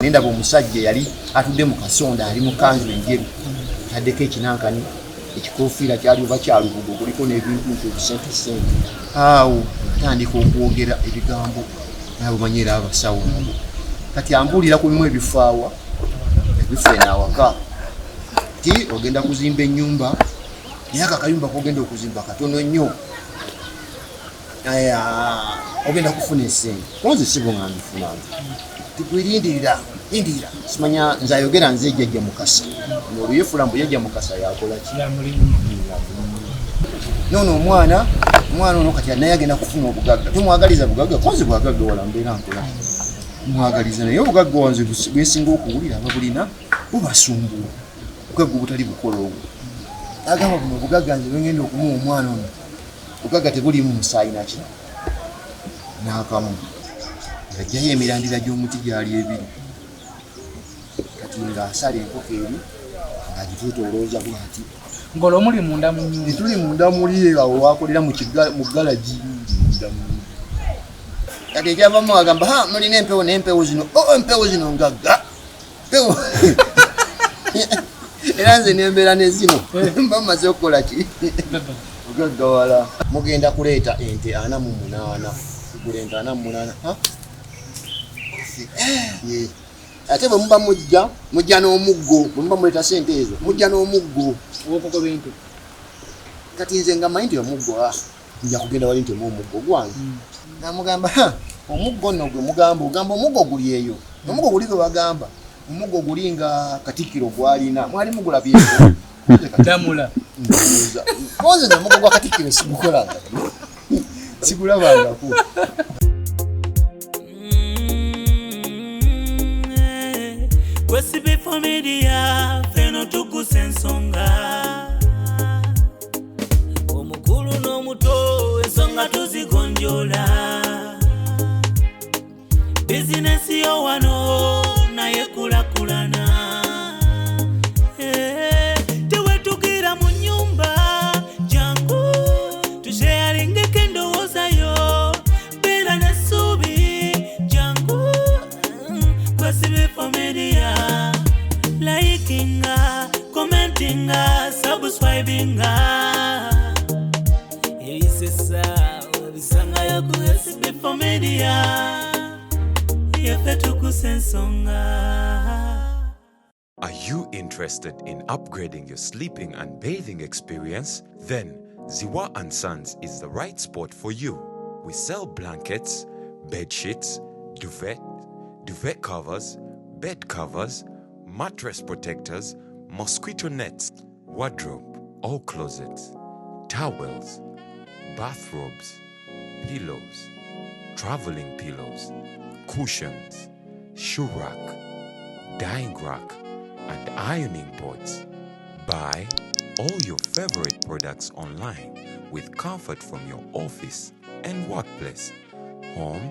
ndaba omusajja yali atudde mu kasonda ali mu kanzu enjeru taddeko ekinankani ekikofiira kyali oba kyalubugo kuliko n'ebintu ebisente awo atandika okwogera ebigambo naye omanyi era abasawo nabo kati ambuulira ku bimu ebifaawa ebifeena awaka ti ogenda kuzimba ennyumba naye akakayumba kogenda okuzimba katono nnyo ogenda kufuna esente konze sibonga ndifunanga tikwirindirira simanya nze ayogera nze jjajja mukasa noluyefula mbu yajja mukasa yakola ki nono omwana ono kati naye agenda kufuna obugagga tumwagaliza bugagga konze bwagagga wala mbeera nkola mwagaliza naye obugagga wanze bwesinga okuwulira ababulina bubasumbuwa obugagga obutali bukola obwo agamba buno obugagga nze bwengenda okumuwa omwana ono obugagga tebulimu musaayi naki n'akamu yajjayo emirandira gy'omuti gyali ebiri kati ng'asala enkoko eri ng'agitwetolooza bwati ngolo muli munda mu nyumba tuli munda muli awo wakolera mu galagi kati ekyavamu agamba mulina empewo zino empewo zino ngagga empewo era nze nembeera ne zino mba mumaze okukola ki ogaggawala mugenda kuleeta ente 48 kugula ente 48 ate bwe muba mujja n'omuggo bwe muba muleeta sente ezo mujja n'omuggo kati nze nga manyi nti omuggo nja kugenda wali ntemu omuggo gwange namugamba omuggo nno gwe ogamba omuggo guli eyo omuggo guli gwe bagamba omuggo guli nga Katikkiro gwalina mwali mugulabyeko damula konze omuggo gwa Katikkiro sigukolanga sigulabangako Sb4 Media feno Tuggussa Enssonga omukulu n'omuto ensonga tuzigonjola bizinesi yo wano naye kulakulana tewetukira mu nyumba jangu tusheyaringeko endowooza yo beera n'essuubi jangu Sb4 Media likinga commentinga subscribinga erisesa obisanga yo ku Sb4 Media yefe Tuggussa Enssonga. Are you interested in upgrading your sleeping and bathing experience? Then Ziwa & Sons is the right spot for you. We sell blankets, bed sheets, duvet covers, bed covers, mattress protectors, mosquito nets, wardrobe, all closets, towels, bathrobes, pillows, traveling pillows, cushions, shoe rack, dyeing rack, and ironing boards. Buy all your favorite products online with comfort from your office and workplace, home,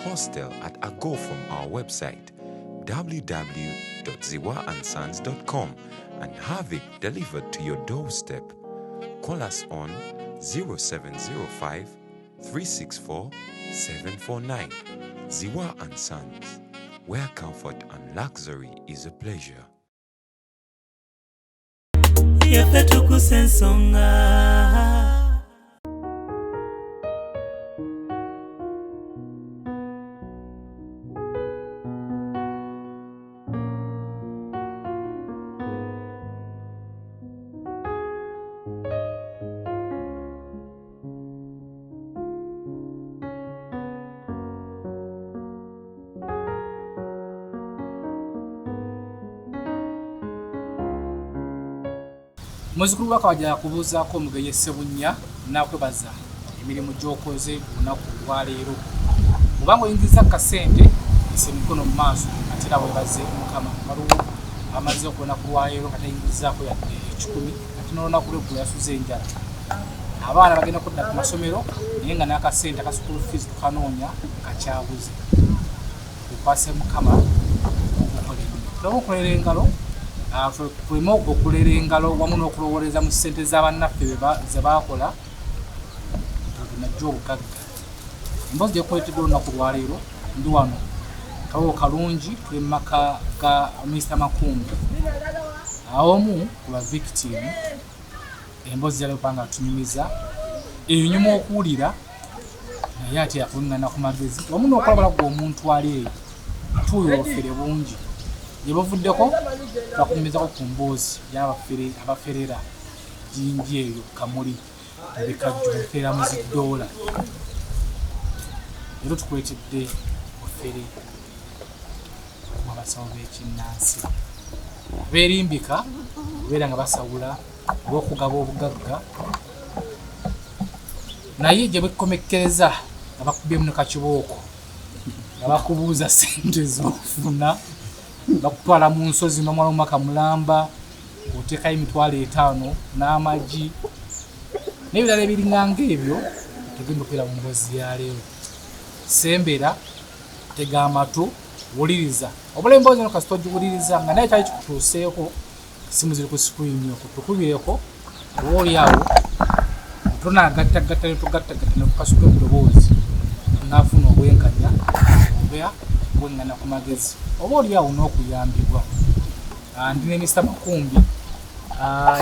hostel at a go from our website www.ziwaansons.com and have it delivered to your doorstep. Call us on 0705 364 749. Ziwa & Sons, where comfort and luxury is a pleasure. Yefe Tuggussa Enssonga. Muzukulu wakawaja kubuuzaako Omugeye Ssebunya nakwebaza emirimu gy'okoze lunaku lwa leero. Mubanga oyingiza kasente ese mikono mu maaso ate era weebaze Mukama waliwo amaze okubona ku lwa leero nga tayingizaako yadde 10 ate n'olunaku lw'eggulu yasuze enjala. Abaana bagenda kudda ku masomero naye nga n'akasente aka school fees tukanoonya kakyabuze. Tukwase Mukama okukolera engalo tuleme okulera engalo wamu n'okulowooleza mu ssente z'abannaffe ze baakola tunajja obugagga. Emboozi gye kukoleteddwa olunaku lwa leero ndi wano kawo kalungi tuli Mpaka ga Mr. Makumbi awomu kuba victim embozi yale panga tunyumiza enyuma okuwulira naye ate yakuŋŋana ku magezi wamu n'okulabala gwe omuntu ali eyo tuyo ofere bungi yebavuddeko bakunyumizako ku mboozi y'abafere abaferera jinji eyo kamuli bikajjufera mu $1 era tukwetedde ofere mu basawo b'ekinnansi beerimbika beera nga basawula olw'okugaba obugagga naye gye bekomekkereza nga bakubyemu ne kakibooko nga bakubuuza ssente z'ofuna bakutwala mu nsozi n'omwala omumaka mulamba oteekayo $50 n'amagi n'ebirala ebiringanga ebyo tegenda okubeera mu mboozi ya leero sembera tega amatu wuliriza obula emboozi eno kasita ogiwuliriza nga naye kyali kikutuuseeko simu ziri ku screen okwo tukubyeko oba oli awo tonagattagatta ne tukasuka ebidoboozi naafuna obwenkanya oba bweŋŋana ku magezi oba oli awo n'okuyambibwa ndi ne Mr. Makumbi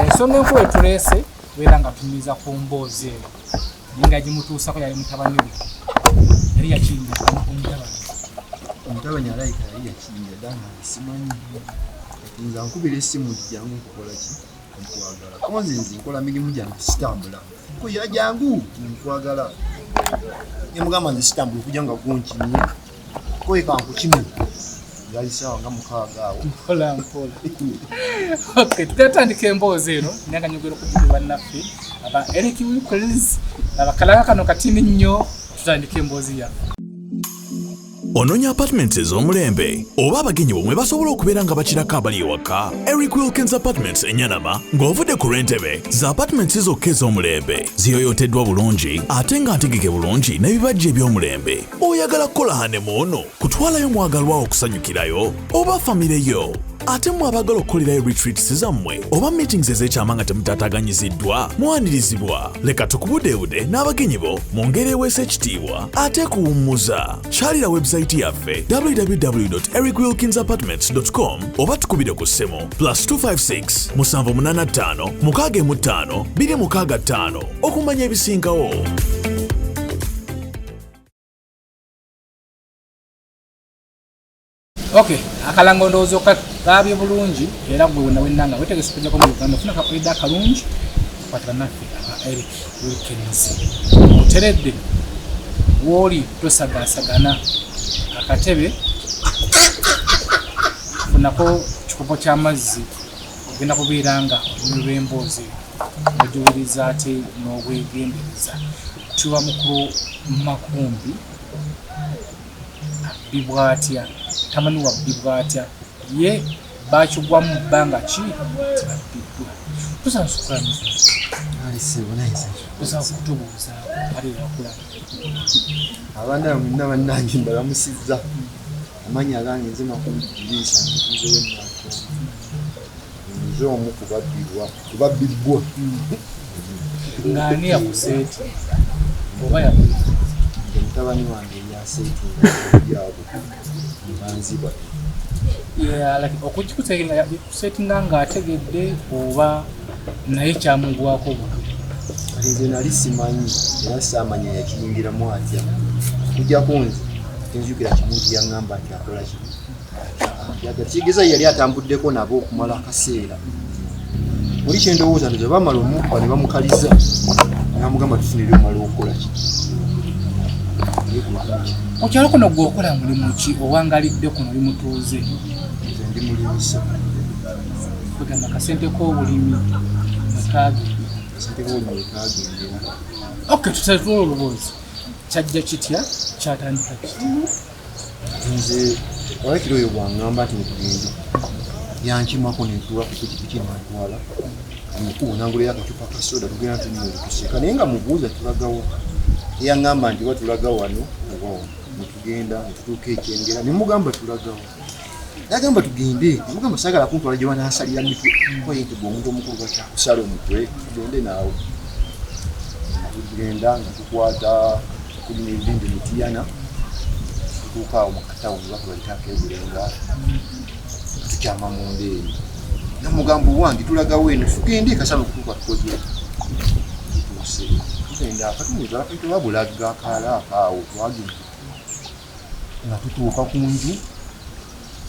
ensonga enkulu etuleese beera nga tunyumiza ku mboozi eyo naye nga gimutuusako yali mutabani we yali yakinja omutabani alayika yali yakinja danga simanyi nza nkubira essimu jangu nkukola ki nkwagala konzinzi nkola mirimu gyange sitambula kuya jangu nkwagala nemugamba nze sitambula okujja nga gonkinye koyeka nkukimu yali sawa nga mukaaga awo mpola okay tutatandika emboozi eno nanga nyogera okujuba bannaffe aba Eric Wilkins abakalaka kano katini nnyo tutandika emboozi yaffe. Ononya apartments ez'omulembe oba abagenyi bomwe basobola okubeera nga bakirako abali ewaka. Eric Wilkins Apartments Enyanama ng'ovudde ku lw'entebe za apartments zokka ez'omulembe ziyoyoteddwa bulungi ate nga ntegeke bulungi n'ebibajje eby'omulembe. Oyagala kukola hanemuuno kutwalayo mwagalwa okusanyukirayo oba famire yo ate mwabagala okukolerayo retreats zammwe oba meetings ez'ekyama nga temutaataganyiziddwa mwanirizibwa. Leka tukubudeebude n'abagenyi bo mu ngeri eweesa ekitiibwa ate kuwummuza. Kyalira website yaffe www.ericwilkinsapartments.com oba tukubire ku ssimu +256 785 615 265 okumanya ebisingawo. Okay, akalango ndowooza okagabye bulungi era gwe wonna wennanga wetegese okujjako mu Uganda ofuna kakwedde akalungi kwatira naffe Eric Wilkins oteredde wooli tosagaasagana akatebe funako kikopo ky'amazzi ogenda kubeera nga onywa emboozi ogiwuliriza ate n'obwegendereza. Tuba mukulu Makumbi bibwatya tamanyi wa bibwatya ye bakigwa mu bbanga ki tibabbidwa tusansukula tusakutubuuza alirakulaba abaana bonna bannange mbalamusizza amanya agange nze Makumbi nze wennaako nze omu kubabbiddwa ng'ani yakuseeti oba yakuseeti mutabani wange yaseeti byabo banziba okukikuseetinga ng'ategedde oba naye kyamugwako buto nze nali simanyi era saamanya yakiyingiramu atya kujjako nze tenzijukira kimu nti yaŋŋamba nti akola kino kiyigeza yali atambuddeko nabo okumala akaseera oli kyendowooza nti bamala omukka ne bamukaliza namugamba tufunire omala okukola ki okyalo kuno gweokola mulimu ki owangalidde kuno oli mutuuze? nze ndi mulimisa kugamba kasente k'obulimi mukage kasente k'obulimi kagendera. Okay, tutatula oluboozi kyajja kitya kyatandika kitya? Nze olwekiro oyo bwaŋŋamba nti mutugende yankimako nentuula ku pikipiki nantwala amukubu nangulayo akacupa ka soda tugenda tunywetuseka naye nga mubuuza tulagawa yaŋŋamba nti watulaga wano oba netugenda netutuuka ekyengera nemugamba tulagawa yagamba tugende nemugamba saagala kuntwala gye wanaasalira mitwe koye nti gwe omuntu omukulu bakyakusala omutwe tugende naawe tugenda nga tukwata kulina ebidende netiyana tutuuka awo mu katawuni bakubalitaako ebulenga tukyama mu ndeeri namugambo wange tulagawo eno tugende kasaba okutuuka tukoze tutuuse tugenda akatumiza babulaga akaala akaawo twagenda nga tutuuka ku nju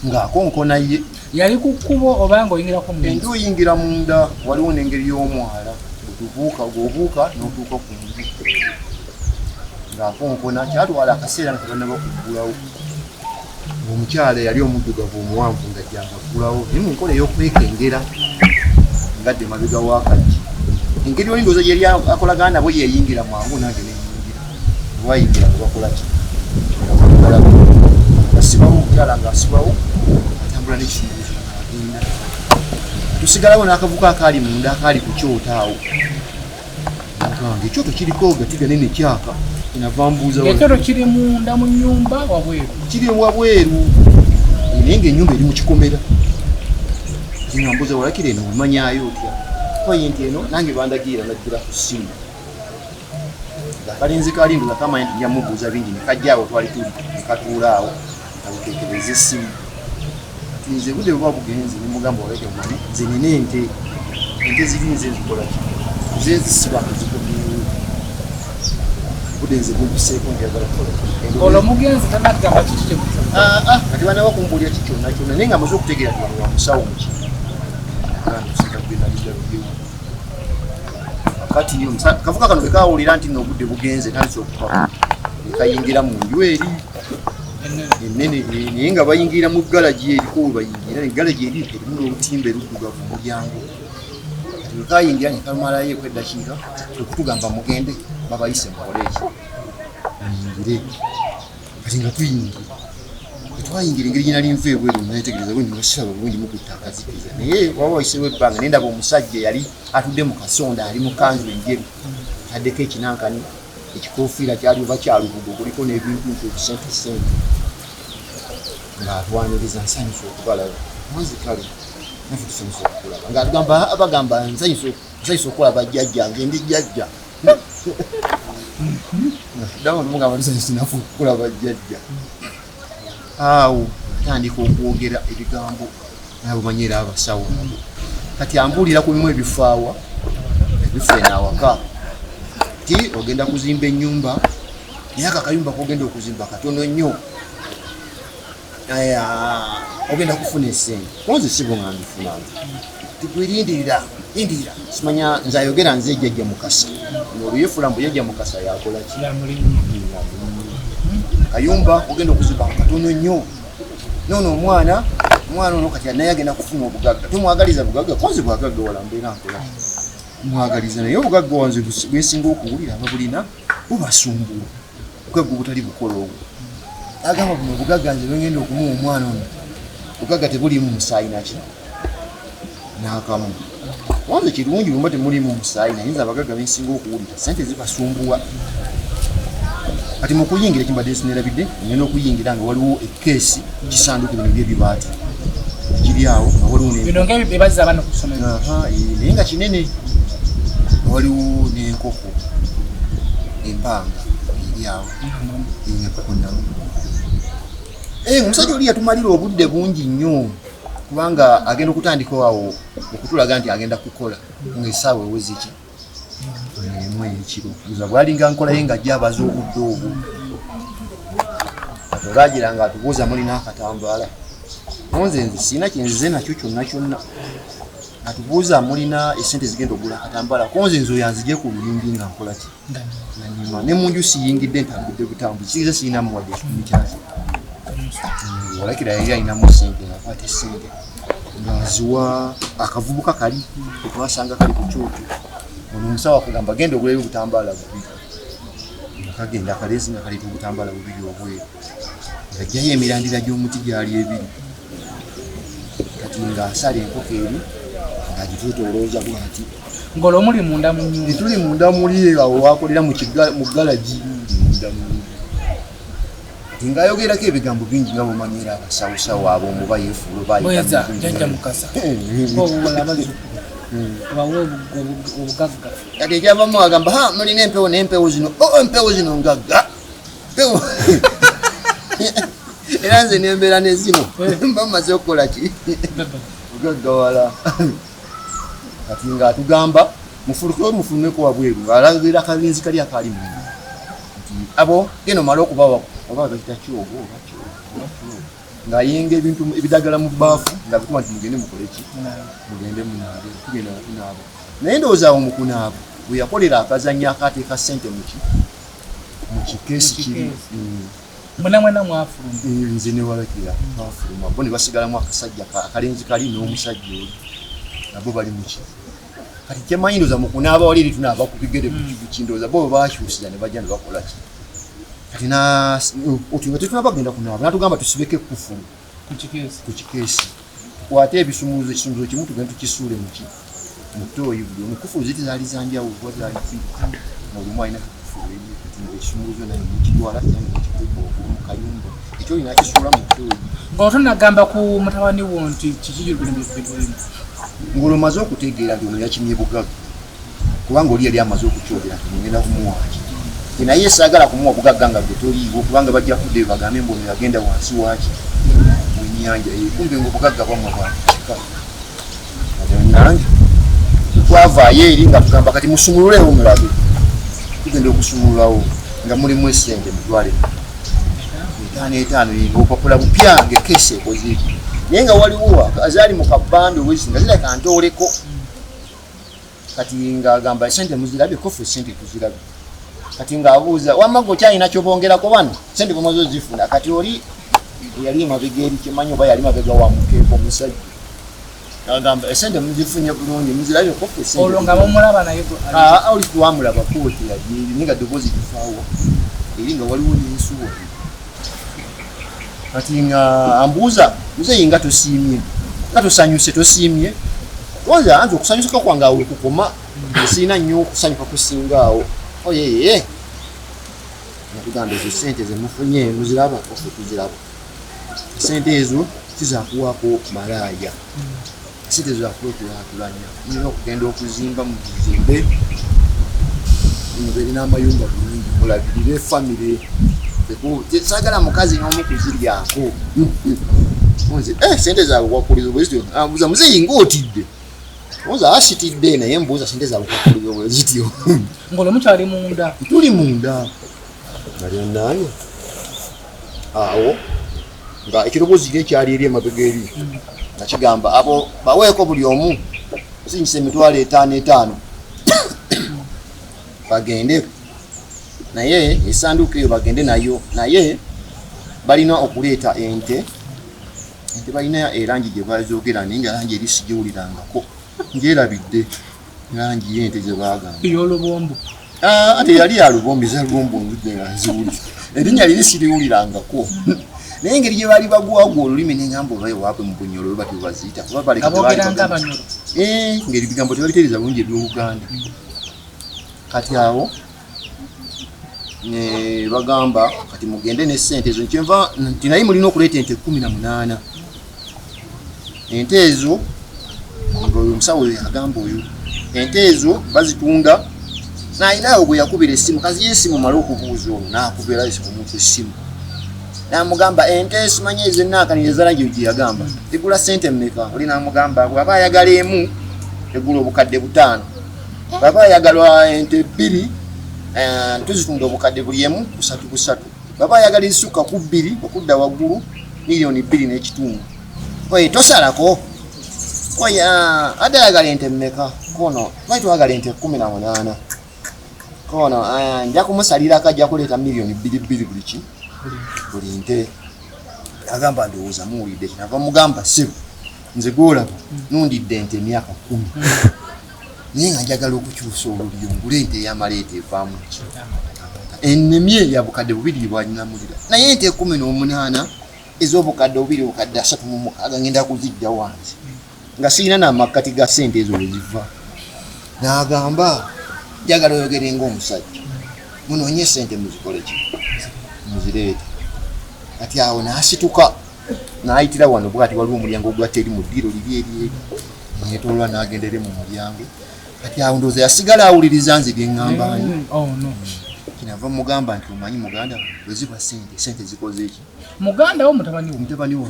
ng'akonkona ye yali ku kkubo oba ng'oyingirako mu enju oyingira munda waliwo n'engeri y'omwala gwobuuka n'otuuka ku nju ng'akonkona kyatwala akaseera nga tebanaba kuggulawo omukyala yali omuddugavu omuwanvu nga jjangagulawo naye mu nkola ey'okwekengera ngadde mabega wakajji engeri oli ndowooza yali akolagana nabo yeyingira mwangu nange neyingira wayingira nga bakola ki asibawo omukyala ng'asibawo atambula n'ekisumbuzo agenda tusigalawo n'akavuko akaali munda akaali ku kyoto awo nga ekyoto kiriko gatiga nene kyaka kinava mbuuza ekyoto kiri munda mu nnyumba wabweru kiri wabweru naye ng'ennyumba eri mu kikomera nga mbuuza walakira eno omanyayo otya koye nti eno nange bandagira naddira ku ssimu akalinzi kalindu nga kamanyi nti njamubuuza bingi nekajjaawo twali tuli nekatuula awo abutekereza essimu nze budde buba bugenzi nemugamba oleke omanyi nze nina ente ziri nze zikola ki nze zisiba zikomyewo budde nze bumpiseeko njagala kukola olwo mugenzi tanagamba kiki kati banaba kumbuulira ki kyonna kyonna naye nga amaze okutegeera ti wano wa musawo muki kati kavuka kano bekawulira nti n'obudde bugenze tandise okupa ekayingira mu nju eri ennene naye nga bayingira mu galagi eriko we bayingira egalagi eri erimu n'olutimba eruddugavu mu mulyango kati bekayingira nekamalayo ekwedakiika okutugamba mugende babayise mukole eki muyingire kati nga tuyingira twayingira engeri gyinali nva ebweru nayetegereza bwe nibasiraba bulungi mukutta akazikiza naye waba wayisewo ebbanga naye ndaba omusajja yali atudde mu kasonda ali mu kanzu enjeru taddeko ekinankani ekikofiira kyali oba kyalubugo kuliko n'ebintu nti ebisentesente ng'atwaniriza nsanyusa okubalaba mwazi kale nafe tusanyusa okukulaba ng'abagamba nsanyusa okulaba jjajjange ndi jjajja ddawo nomugamba tusanyusa nafe okukulaba jjajja awo atandika okwogera ebigambo nabumanyira abasawo nabo kati ambuulira ku bimu ebifaawa ebifeena awaka ti ogenda kuzimba ennyumba naye akakayumba kogenda okuzimba katono nnyo ogenda kufuna essente konze sibonga ndifunanga tikwirindirira simanya nze ayogera nze jjajja mukasa oluyefula mbu jjajja mukasa yakola ki kayumba ogenda okuzimba katono nnyo nono omwana ono kati naye agenda kufuna obugagga tumwagaliza bugagga konze bwagagga wala mbeera nkola mwagaliza naye obugagga wanze bwesinga okuwulira ababulina bubasumbuwa obugagga obutali bukola obwo agamba buno obugagga nze bwengenda okumuwa omwana ono obugagga tebulimu musaayi naki n'akamu wanze kirungi bwemba temulimu musaayi naye nze abagagga bensinga okuwulira sente zibasumbuwa kati mukuyingira kimbadde sinerabidde ngenda okuyingira nga waliwo ekeesi kisanduku bino byebibaati kiri awo nga waliwo naye nga kinene waliwo n'enkoko empanga eri awo eyakukonamu omusajja oli yatumalira obudde bungi nnyo kubanga agenda okutandikawo awo okutulaga nti agenda kukola ngaessaawa eweziki emu ekiro uza bwalinga nkolaye nga gyabaza obudde obwo kati olwagira nga atubuuza mulina akatambaala nze sirina kyenzize nakyo kyonna atubuuza mulina esente zigenda okugula akatambaala konze nze oyanzije ku luyimbi nga nkola ki nanyuma ne munju siyingidde ntambudde butambuzi kigize sirinamu wadde ekikumi kyaki walakira yali alinamu sente ngakwata esente ngaziwa akavubuka kali etwasanga kali ku kyoto ono omusawo akagamba genda ogulayo obutambaala bubiri akagenda akaleesi nga kaleeta obutambaala bubiri obweru ng'ajjayo emirandira gy'omuti gyali ebiri kati ng'asala enkoko eri ng'agitwetoolooza bwati ng'olwo muli munda mu nnyumba tuli munda muli awo wakolera mu galagi ngayogerako ebigambo bingi nga bumanyira abasawosawo abo omuba yeefuula bayjajja mukasa obugagga kati ekyavamu agamba mulina empewo n'empewo zino empewo zino ngagga era nze nembeera ne zino bamaze okukola ki bugaggawala kati nga atugamba mufulumeko wabweru alagira akabinzi kali akali mu abo geno mala okubawa oba bakita kyogo nga yenga ebintu ebidagala mu baafu nga bituma nti mugende mukole ki mugende munaabe tugenda tunaaba naye ndowooza awo mukunaaba bwe yakolera akazannya akateeka ssente mu kikeesi kiri mwena mwafuluma nze ne walakira twafuluma bo ne basigalamu akasajja akalenzi kali n'omusajja oli nabo bali muki kati kyemanyi ndowooza mukunaaba wali eri tunaaba ku bigere buki ndowooza bo bakyusira ne bajja ne bakola ki kati otunga tetunaba kugenda kunaaba natugamba tusibeko ekkufulu ku kikeesi tukwate ekisumuluzo kimu tugende tukisuule muki mutoyi buli omukufulu ziti zaali zanjawulo kuba zaali ziri olumu alina ekisumuluzo naye nekitwala nekikuba mu kayumba ekyo olina akisuula mu toyi ng'otonagamba ku mutabani wo nti kikijulibinebitwalimu ng'olomaze okutegeera nti ono yakimye bugagga kubanga oli yali amaze okukyogera nti ngenda kumuwaki naye saagala kumuwa bugagga nga bwe toliiwo kubanga bajja kudde bagambe mbu ono yagenda wansi waki wenyanja kumbe ngaobugagga bwamwe bwakika nange twavaayo eri nga tugamba kati musumululewo mulabe tugenda okusumululawo nga mulimu esente mutwale 5 ng'opapula bupya ng'ekeesi ekoze naye nga waliwo azaali mu kabbando wezi nga ziraka ntooleko kati ng'agamba esente muzirabye kofu esente tuzirabye kati ng'abuuza wamma gokyalina kyobongerako bano sente bwemaze ozifuna kati oli yali emabega eri kimanyi oba yali mabega wa mukeeko omusajja agamba esente muzifunye bulungi muzirabye kofu esente olwo nga bamulaba naye oli twamulaba kooti yali ninga ddoboozi gifaawo eri nga waliwo n'ensuwa kati nga ambuuza muzeeyi nga tosiimye nga tosanyuse tosiimye oza anze okusanyuka kwange awo kukoma esiina nnyo okusanyuka kusingaawo oyeye natugamba ezo sente zemufunye muziraba ofe tuziraba sente ezo tizakuwako malaaya sente ezo zakuwekulaakulanya nina okugenda okuzimba mu bizimbe mubeere n'amayumba bulungi mulabirire famire saagala mukazi n'omu kuziryako sente zaabwe kwakuliza bwezityo mbuuza muzeeyi ng'otidde oza asitidde naye mbuuza sente zaabwe kwakuliza bwezityo ng'olomukyali munda tuli munda nalyonnaani awo nga ekiroboozi kye ekyali eri emabega eri nga kigamba abo baweeko buli omu sinyisa emitwalo 5 bagende naye esanduuko eyo bagende nayo naye balina okuleeta ente balina erangi gye bazogera naye nga langi eri sigiwulirangako ngyerabidde langi y'ente gye bagamba ey'olubombo ate yali ya lubombi za lubombo nzudde nga nziwulira erinnya liri siriwulirangako naye engeri gye bali bagwagwa olulimi nengamba olwaye waabwe mu bunyolo bwe bati bwebaziita ngeri bigambo tebalitereeza bulungi eby'oluganda kati awo bagamba kati mugende n'essente ezo nkyenva nti naye mulina okuleeta ente 18 ente ezo ngaoyo omusawo agamba oyo ente ezo bazitunda nayinayo gwe yakubira essimu kazi y'essimu mala okubuuza ono naakubira omuntu essimu namugamba ente simanyi ezenaakanire zalagyo gye yagamba tegula ssente mmeka oli namugamba bw'aba ayagala emu tegula obukadde 5 bw'aba ayagala ente 2 tuzitunda obukadde buli emu 3 bw'aba ayagala ezisukka ku 2 okudda waggulu miliyoni 2 n'ekitundu oye tosalako oye adde ayagala ente mmeka kono lwaki twagala ente 18 kono nja kumusalira akajja kuleeta miliyoni 2 buli nte agamba ndowooza muwulidde kinava mugamba sebo nze gwolaba nundidde ente emyaka 10 naye nga njagala okukyusa olulyo ngule ente eyamaleeta evaamu ennemye ya bukadde 2 bwanyinamulira naye ente 18 ez'obukadde 2 bukadde 36 ngenda kuzijja wange nga sirina n'amakkati ga ssente ezo weziva n'agamba njagala oyogere ng'omusajja munoonye ssente muzikole ki muzireete kati awo n'asituka n'ayitira wano bwati waliwo omulyango ogwatta eri mu ddiiro liri eri netolwa n'agendere mu mulyango kati awo ndowooza yasigala awuliriza nze bye ŋŋambaani kinava mugamba nti omanyi muganda weziba sente zikoze eki muganda wo mutabani wo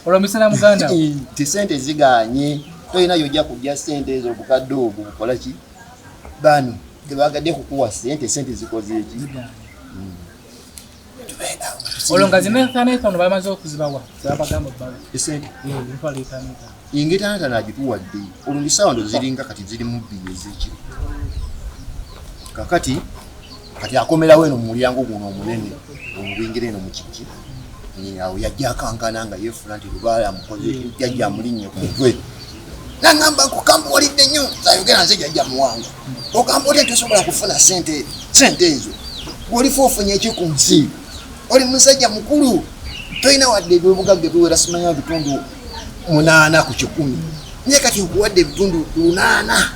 olomisana muganda ti sente ziganye toyina yojja kujja sente ezo obukadde obwo bukola ki bano tebagadde kukuwa sente zikoze eki olonga zinethanetono bamaze okuzibawa zabagamba bbawe esente ntwala etaneta ingetanata nagituwadde olundi sawa ndo ziringa kati ziri mu bbiri ezekiro kakati kati akomerawo eno mu mulyango guno omunene omubingira eno mu kiki awo yajja akankana nga yeefuna nti lubaala amukoze yajja amulinnye ku mutwe nangamba nkukambuwalidde nnyo sayogera nze jajja muwanga ogamba oti tosobola kufuna sente ezo bw'olifa ofunye eki ku nsi oli musajja mukulu toyina wadde ebyobugagga biwera simanya bitundu 8 ku 100 naye kati nkuwadde ebitundu 8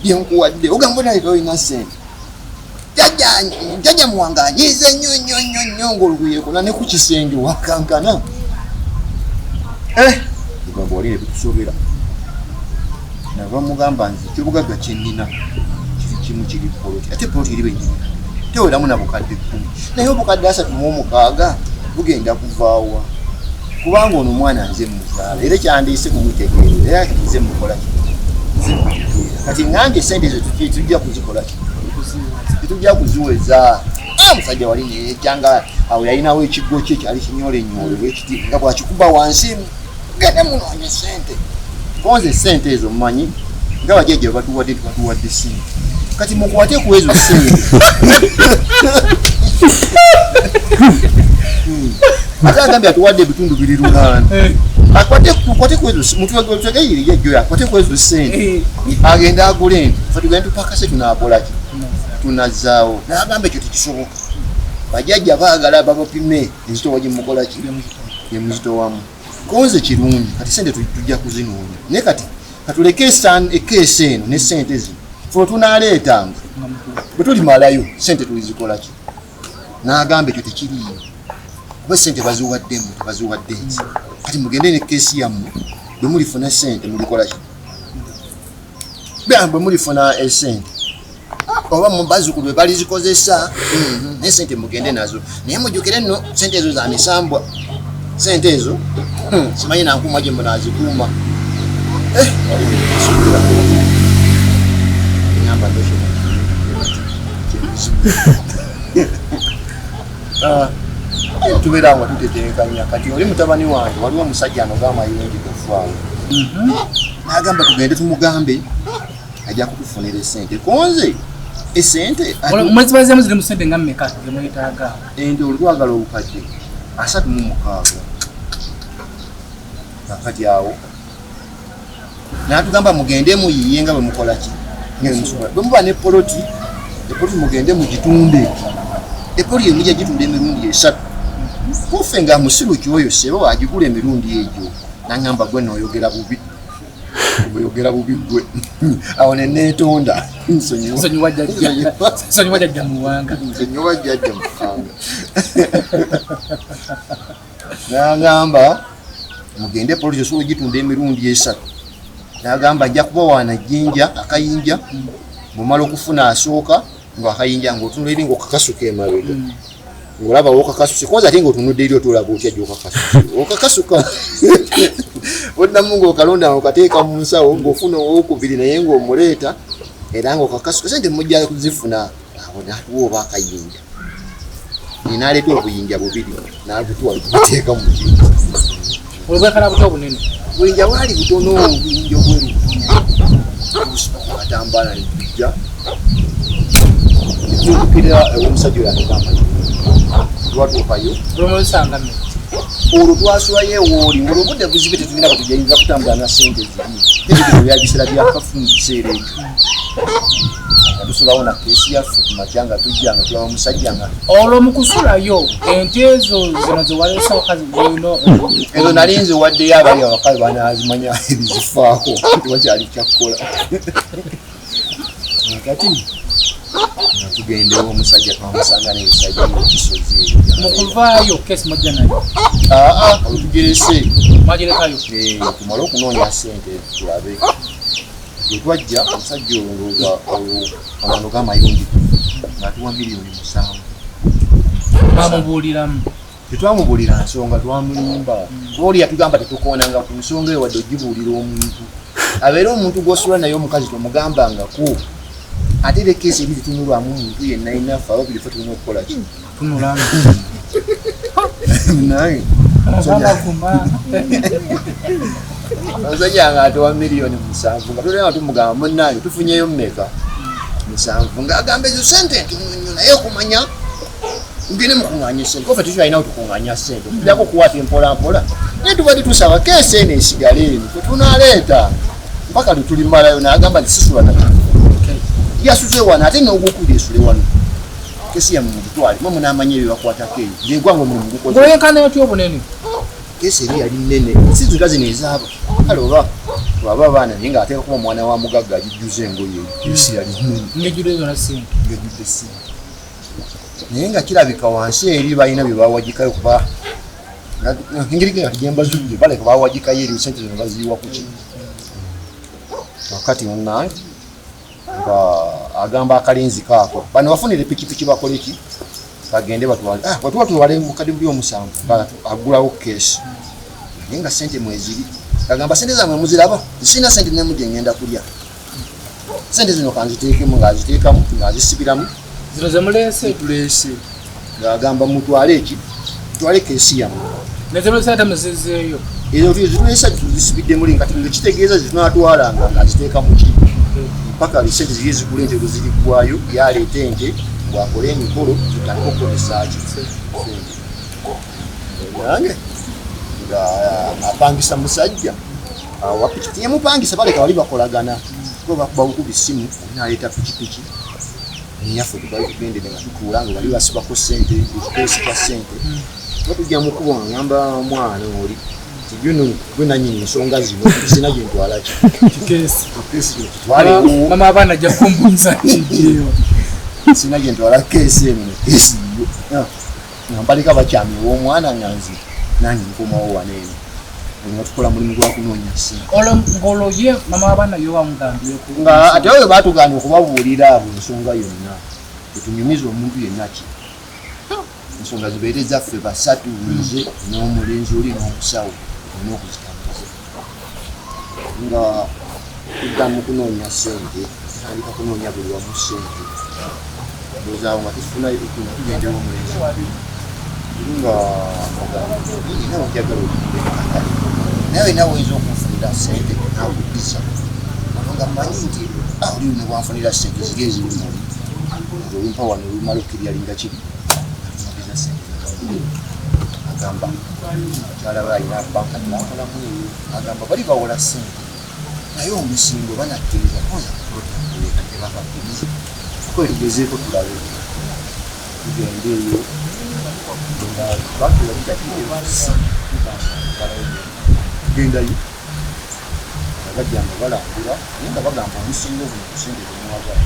byenkuwadde ogamba naye toyina sente jajja muwanga anyiize nnyo ng'oluguyekona ne ku kisenge wakankana ogamba walire bitusobera nava mugamba nze ekyobugagga kyennina kiri kimu kiri poloti ate poloti eri bennyini teweramu na bukadde 10 naye obukadde 36 bugenda kuvaawa kubanga ono omwana nze muzaala era kyandiise kumwitegeera era nze mukola kati ngange sente ezo tujja kuzikola ki tujja kuziweza musajja wali neyekyanga awo yalinawo ekigo kye kyali kinyolenyole bwekiti nga bwakikuba wansi gende munoonye sente konze sente ezo mmanyi nga bajjajja batuwadde sente kati mukwate ku ezo sente ate agambye atuwadde ebitundu 8 akwate ku ezo mututegeyiri yejjo akwate ku ezo sente agenda agule nti fe tugende tupaka se tunaakolaki tunazaawo n'agamba ekyo tekisoboka bajjajja baagala babapime enzitowa gyemukolaki yemuzitowamu konze kirungi kati sente tujja kuzinoonya naye kati katuleke ekeesi eno ne sente zino fe tunaaleetanga bwe tulimalayo sente tulizikolaki n'agamba ekyo tekiriyo kuba sente baziwaddemu tebaziwadde nsi kati mugende nekeesi yammwe bwe mulifuna sente mulikolaki bwe mulifuna esente oba mubazukulu bwe balizikozesa naye sente mugende nazo naye mujjukire nno sente ezo za misambwa sente ezo simanyi nankuuma gye munazikuuma nyamba tubeera nga tuteteekanya kati oli mutabani wange waliwo omusajja anogamayingi kufaawo n'agamba tugende tumugambe ajja kutufunira esente konze esente mwezibaziamu ziri mu sente nga mmeka gemwetaaga ente olutwagala obukadde 36 kakati awo n'atugamba mugende muyiye nga bwe mukolaki bwe muba ne poloti epoloti mugende mugitunde epoli emujja gitunda emirundi 3 kufe nga musiru kyoyo seba wagigula emirundi egyo nangamba gwe noyogera bubi oyogera bubi gwe awo neneetonda nsonyiwa jjajja muwanga nagamba mugende polisi osobola gitunda emirundi 3 nagamba ajja kuba wanajjinja akayinja bumala okufuna asooka ngaakayinja ngaotunula eri ngaokakasuka emabega ngolaba okakasuka koza ate ngaotunudde eri otulaba otya gyokakasuka oddamu ngaokalonda ngaokateeka mu nsawo ngaofuna owokubiri naye ngaomuleeta era ngaokakasuka sente mujja kuzifuna awo natuwa oba akayinja naleeta obuyinja 2 nabutwala buteeka mu kintu olwekala buto obunene buyinja bwali butono obuyinja obweru butono atambala nebujja tukirira omusajja oyo anogamba lwatuukayo lwomulisanga olwo twasulayo ewooli olwo obudde buzibe tetulina batujayinza kutambula na sente ziri ebyo byabisera byakafu mu kiseera ekyo nga tusulawo na keesi yaffe kumakya nga tujja nga tulaba omusajja nga olwo mukusulayo ente ezo zino zewalesa wakazi ezo nali nziwaddeyo abali abakazi banazimanya ebizifaako tewakyali kyakkola kati tugendewo omusajja twamusanga nebisajja ekisozi mukuvaayo kesi mujja nayo olutugirese magirekayo tumale okunoonya sente tulabe etwajja omusajja olwo amano gamayungi ng'atuwa miliyoni 7. Bamubuuliramu. Tetwamubuulira nsonga twamulimba. Oli yatugamba tetukoonanga ku nsonga eyo wadde ogibuulira omuntu. Abeera omuntu gw'osula naye omukazi tomugambangako. Ate era keesi ebiri tunulwamu omuntu yenna inafe ababiri ffe tulina okukola ki? Tunulamu. Naye. Omusajja ng'atuwa miliyoni 7 nga tulina tumugamba munnange tufunyeyo mmeka 7 ng'agamba ezo sente ntono naye okumanya ngene mukuŋŋaanya sente kofe tukyalinawo tukuŋŋaanya sente okujjako okukwata empolampola naye tubadde tusaba keesi eno esigale eno tetunaaleeta mpaka lutulimalayo n'agamba nti sisula naki yasuze wano ate n'ogwokubiri esule wano keesi yammwe mugitwale mwe munaamanya ebyo bakwatako eyo gyegwange omulimu gukoze Ngoyenkana otyo obunene. Keesi eri yali nnene si zonna zino ezaaba kale oba twaba abaana naye ng'ateeka kuba omwana wa mugagga agijjuza engoye keesi yali nnene Ngejjudde zonna sente. ngejjudde sente naye nga kirabika wansi eri balina bye bawagikayo kuba engeri gyembazudde baleka bawagikayo eri sente zino baziyiwa ku ki wakati munnange nga agamba akalenzi kaako bano bafunire pikipiki bakole ki bagende batwale batuba tuwale mukadde buli omusanvu agulawo keesi naye nga sente mweziri agamba sente zammwe muziraba zisina sente nemu gye ngenda kulya sente zino kanziteekemu ng'aziteekamu ng'azisibiramu Zino ze muleese. tuleese ng'agamba mutwale eki mutwale keesi yammwe Ne ze muleese ate muzizeeyo. ezo tuleesa tuzisibidde muli nga kitegeeza zitunatwalanga ng'aziteekamu ki mpaka sente ziri zigula ente bwe ziri ggwayo yaleeta ente bw'akola emikolo tutandika okukozesa ki yange nga apangisa musajja awa pikipiki yemupangisa baleka bali bakolagana kuba bakuba bukubi ssimu naleeta pikipiki niyaffe tugendere nga tutuula nga bali basibako sente ekikeesi kya sente batujja mukubo nga ngamba omwana oli tiguno gwe nanyini ensonga zino sina gye ntwala ki Kikeesi. twalewo Mama abaana ajja kumbuuza kigiyo. sina gye ntwala keesi eno keesi yo nga mbaleka bakyami ew'omwana nga nze nange nkomawo wano eno nga tukola mulimu gwa kunoonya ssente Ng'olwo ye mama abaana yo wamugambye ku. nga ate oyo baatugana okubabuulira abo ensonga yonna etunyumiza omuntu yenna ki ensonga zibeere zaffe basatu nze n'omulenzi oli n'omusawo olina okuzitambuza nga tuddamu kunoonya ssente tutandika kunoonya buli wamu ssente ndowooza nga tufunayo tugendewo omulenzi nga nawe njagala okukaka nawe nawe oyinza okunfunira ssente nakubiza nga mmanyi nti oli ne bwanfunira ssente ziri ezirumuli olumpa wano olumala okkiryalinga kiri akubiza ssente agamba kyalaba alina banka nakolamu eyo agamba bali bawola ssente naye omusingo banakkiriza koza kuleeta tebakakubiza kwetegezeeko tulabe tugende eyo gendayo abajjanga balambula naye nga bagamba omusingo buno kusente temwagala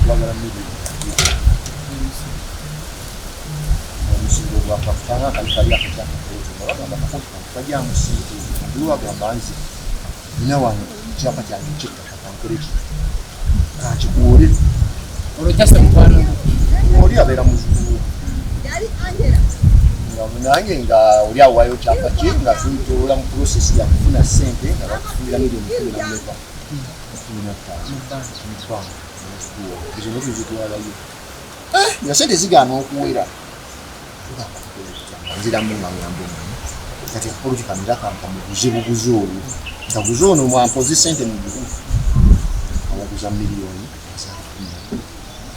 twagala miliyoni omusingo gwakafanga kalikali akakyakakooti nga bagamba kakooti kajjamu sente buli wagamba nze nina wano ekyapa kyange kyettaka kankoleki kakikuwole Olwo jjasa mukwano. oli abeera muzibu nange nga oli awayo kyapa kye nga tutola mu prosesi ya kufuna ssente nga bakufunira miliyoni 15 ezo nokuzitwalayo nga sente zigaana okuwera nziramu nga ngamba omanyi kati akakolo kikamira kampa muguze buguzi olwo nga guze ono mwampozi sente muguzi awaguza miliyoni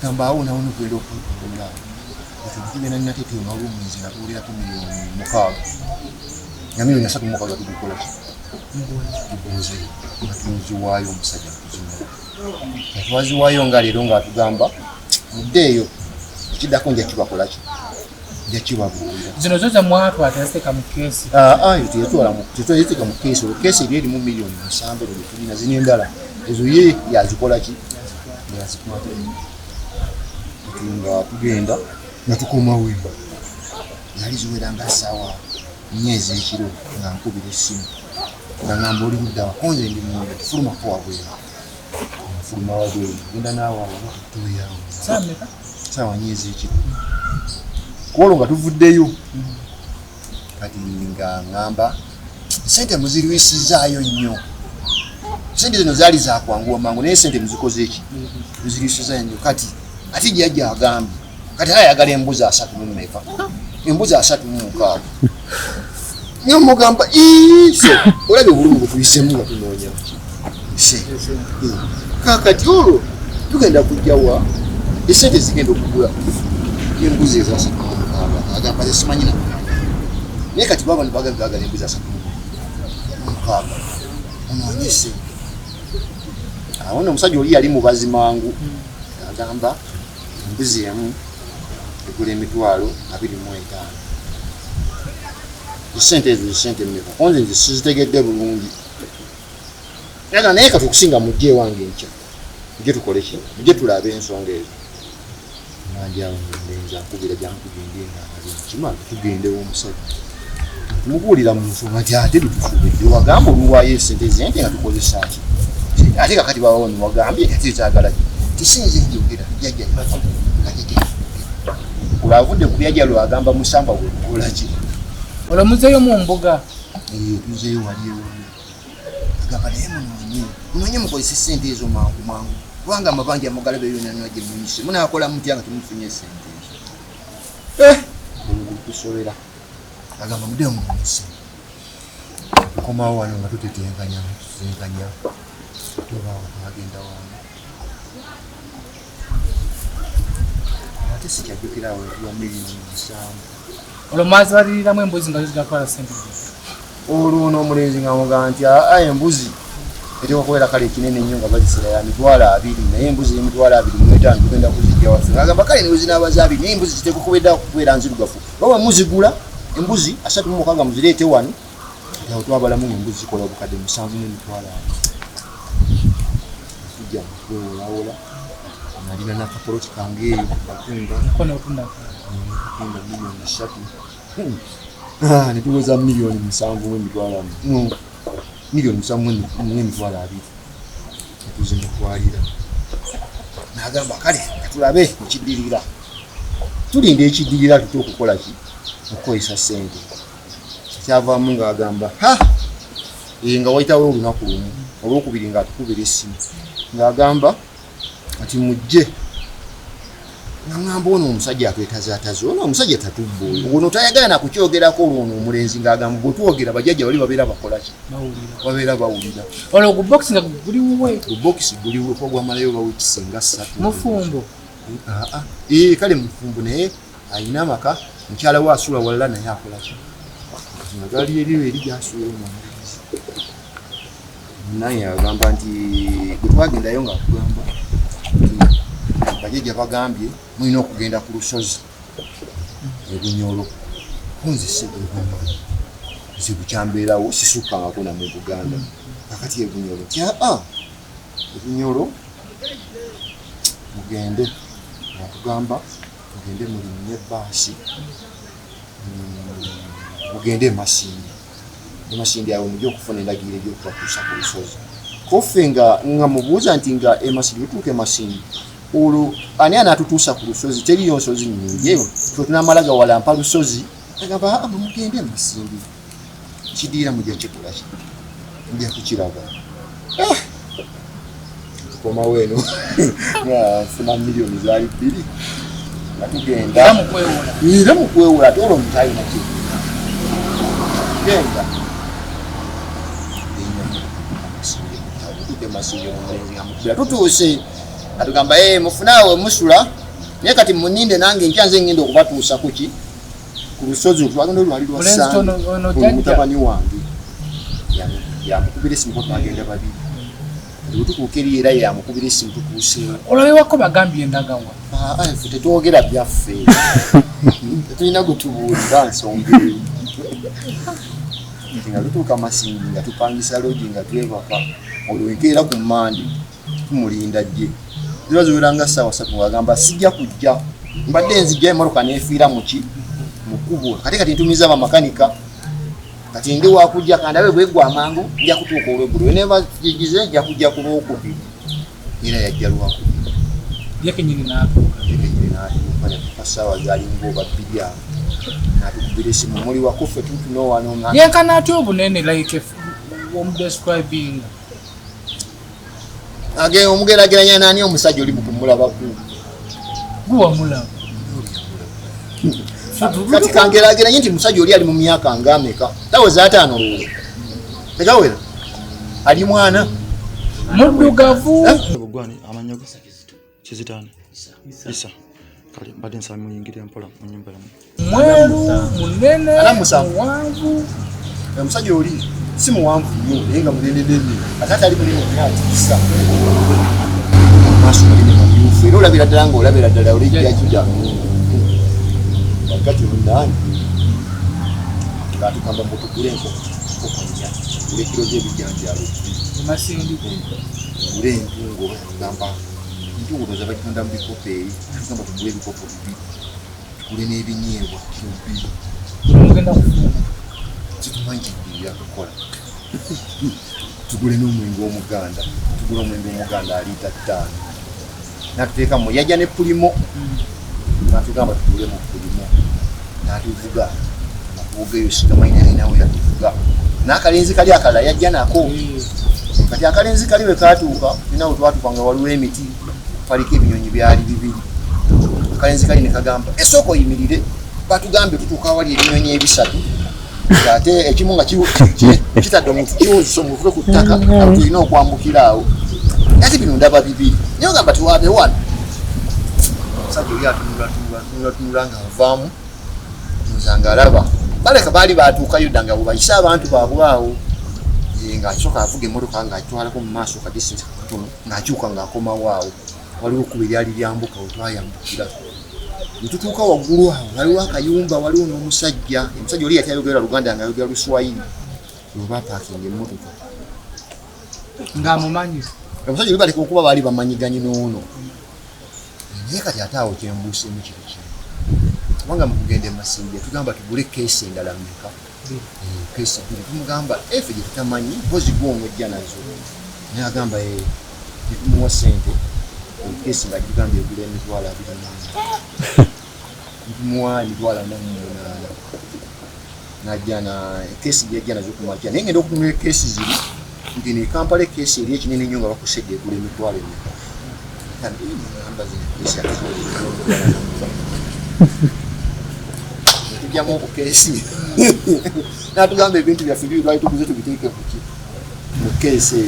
gamba awo nawo nogenda okutunga tugenda nnateteyo nalwomwezi nga tuwulirako miliyoni 6 nga miliyoni 3 tugukola tuguze nga tuziwaayo omusajja kuzimira twaziwaayo nga leero ngaatugamba muddeeyo ekiddako nja kibakolaki nja kibabuulira Zino zo ze mwatwala teziteeka mu keesi. tetwaziteeka mu keesi olwo keesi eri erimu miliyoni 7 olwo tulina zino endala ezo ye yazikolaki yazikwata nga tugenda nga tukomawo yali ziwera nga ssaawa 4 ez'ekiro nga nkubira essimu nga ngamba oli ludda wakonze ndi munda tufulumako wabwera fuluma wabweru genda naawe abakatuyawo sameka sawa nyezi ki kuolo nga tuvuddeyo kati nga ngamba sente muzirwisizaayo nnyo sente zino zaali zakwanguwa mangu naye sente muzikoze eki muzirwisizaayo nnyo kati ati jjajja agambye kati ayagala embuzi 3 mu mmeka embuzi 3 mu mukaaga nyo mugamba ise olabye obulungu butuyisemu nga tunoonya kakati olwo tugenda kujjawa esente zigenda okugula embuzi eza 3 mu mukaaga agamba zesimanyina naye kati baba nibagagagala embuzi 3 mu mukaaga onoonyese awo nno omusajja oli yali mubazi mangu agamba embuzi emu egula emitwalo 25 esente ezo sente mmeka onze nze sizitegedde bulungi era naye kati okusinga mujje ewange nkya mujje tukole ki mujje tulabe ensonga ezo nanjawo ndenza nkubira gyankugende ngakimala tugendewo omusajja tumubuulira mu nsonga nti ate tutufubidde wagamba oluwaayo esente zente nga tukozesa ki ate kakati babawo niwagambye ate ekyagala ki tisinze njogera jjajja olwavudde ku byajja lwagamba musamba bwekola ki olwo muzeeyo mu mbuga tuzeeyo waliwo agamba naye munonye mukozesa sente ezo mangu mangu kubanga amabanja amugalabe yonanywa gye muyise munakola mutya nga temufunye sente ezo tusobera agamba mudde muyise tukomawo wano nga tutetenkanya tubaawo agenda wange ate sikyajjukirawo ya miliyoni 7 olwo mwazibaliriramu embuzi nga zigatwala sente olwo n'omulenzi nga mugamba nti embuzi eteekwa kubeera kale ekinene nnyo nga bazisira ya 20 naye embuzi y'emitwalo 25 tugenda kuzijja waffe agamba kale niwe zinaba za 2 naye embuzi ziteekwa kubeera nzirugavu oba muzigula embuzi 36 muzireete wano awo twabalamu embuzi zikola obukadde 7 n'emitwalo 4 tujja kwewolawola nalina nakapoloti kange eyo batunda milioni 3 netuweza milioni 7 n'emitwalo 4 milioni 7 n'emitwalo 2 netuze mutwalira nagamba kale tulabe ekiddirira tulinda ekiddirira tuta okukola ki okukozesa sente kyavaamu ng'agamba nga wayitawo olunaku lumu olwokubiri ng'atukubira essimu ng'agamba ati mujje ngamba ono omusajja atwetazaataza ono omusajja tatubbuoyo ono tayagala nakukyogerako olwono omulenzi ng'agamba bwetwogera bajjajja bali babeera bakola ki babeera bawulira olwo gubokisi nga guliwe gubokisi guliwe kwa gwamalayo bawekisi nga 3 mufumbo kale mufumbo naye ayina amaka mukyala we asula walala naye akola ki nagali eriwe eri gyasuula omulenzi naye agamba nti bwe twagendayo ng'akugamba bajjajja bagambye mulina okugenda ku lusozi ebunyolo kunzise ebunyolo kizibu kyambeerawo sisukkangako namu Buganda kakati ebunyolo ebunyolo mugende nakugamba mugende mulinnye ebbaasi mugende emasindi awo mujja okufuna endagiro egy'okubakuusa ku lusozi koffe nga mubuuza nti nga emasindi otuuka emasindi olwo ani anaatutuusa ku lusozi teriyo nsozi nnyingi eyo fe tunamala gawalampa lusozi agamba mugende emasindi kidiira mujja kikola ki mujja kukiraga komawo eno nfuna milioni zaali 2 nga tugenda era mukwewola ate olwo mutayina ki genda emasindi omulenzi nga mukubira tutuuse atugamba mufunaawe musula naye kati muninde nange nkyanze ngenda okubatuusa kuki ku lusozi twagenda olwali lwamutabani wange yamukubira esimu twagenda babiri wetukuuka eri era yamukubira esimu tutuuseewo olabewako bagambye endagawa ffe tetwogera byaffe tetulina gutubuulira nsonga eyo nga tutuuka Masindi nga tupangisa logi nga twebaka olwo enkeera ku Mmande tumulinda jje ziba ziweranga ssaawa 3 ng'agamba sijja kujja mbadde nzijja emmotoka neefiira mu kkubo kati ntumiza bamakanika kati ndi wakujja kandabe bwegwa amangu nja kutuuka olweggulo neva jigize nja kujja ku lwokubiri era yajja lwako yekenyini natuuka kasawa gali ngoba bbiri awo natukubira esimu muli wako ffe tutunoowano yenkana atya obunene like omudescribing omugerageranya nani omusajja oli mukumulabaku guwamulaba kati kangerageranye nti musajja oli ali mu myaka ngaameka taweza 5 olwo tegawera ali mwana muddugavu bugwani amanyo kizitane isa kale mbadde nsaba muyingire mpola mu nyumba yamu mweru munene muwanvu omusajja oli si muwanvu nnyo naye nga munenenene akati ali munene atiisa maaso galina mamyufu era olabira ddala ng'olabira ddala olejjakida wakati munani ngatukamba mutugule enkokonya gule kiro gy'ebijanjalo masindiko gule entungo gamba entungo toza bagitunda mu bikopo eri tugamba tugule ebikopo 2 tugule n'ebinyeebwa kiro 2 mugenda kufuna situmanyi byakukola tugule n'omwenge omuganda tugule omwenge omuganda alita 5 natuteekamu yajja ne pulimo natugamba tugule mu pulimo natuvuga natuvugeyo sigamanyi alinawe yatuvuga n'akalenzi kali akalala yajja nako kati akalenzi kali we katuuka inawe twatuuka nga waliwo emiti paliko ebinyonyi byali bibiri akalenzi kali ne kagamba esooka oyimirire batugambe tutuuka awali ebinyonyi ebisatu ate ekimu nga kitadde omuntu kiwozesa omutwe ku ttaka tulina okwambukira awo ate bino ndaba bibiri naye ogamba tiwabe wano omusajja oli atunulatunula nga avaamu nzanga alaba baleka baali batuukayo dda nga bwebayise abantu baabwe awo ng'akisooka avuga emmotoka ng'agitwalako mu maaso ka distance katono ng'akyuka ng'akomawo awo waliwo ekkubo eryali lyambuka wetwayambukira netutuuka waggulu awo waliwo akayumba waliwo n'omusajja omusajja oli yatayogera luganda nga ayogera luswayiri oba paakinga emmotoka ng'amumanyi omusajja oli baleka okuba baali bamanyiganye n'ono naye kati ate awo kyembuusemu kiro kimu kubanga mukugenda emasindya tugamba tugule keesi endala mmeka keesi 2 tumugamba efe gye tutamanyi mpozi gw'omwejja nazo naye agamba netumuwa sente keesi nga gitugambye egula emitwalo 28 ntumuwa emitwalo 48 najja na keesi gyajja nazo kumakya naye ngenda okutunula keesi ziri nti ne Kampala keesi eri ekinene nnyo nga bakusedde egula emitwalo 4 tujjamu okukeesi natugamba ebintu byaffe biri lwali tuguze tubiteeke kuki mukeesi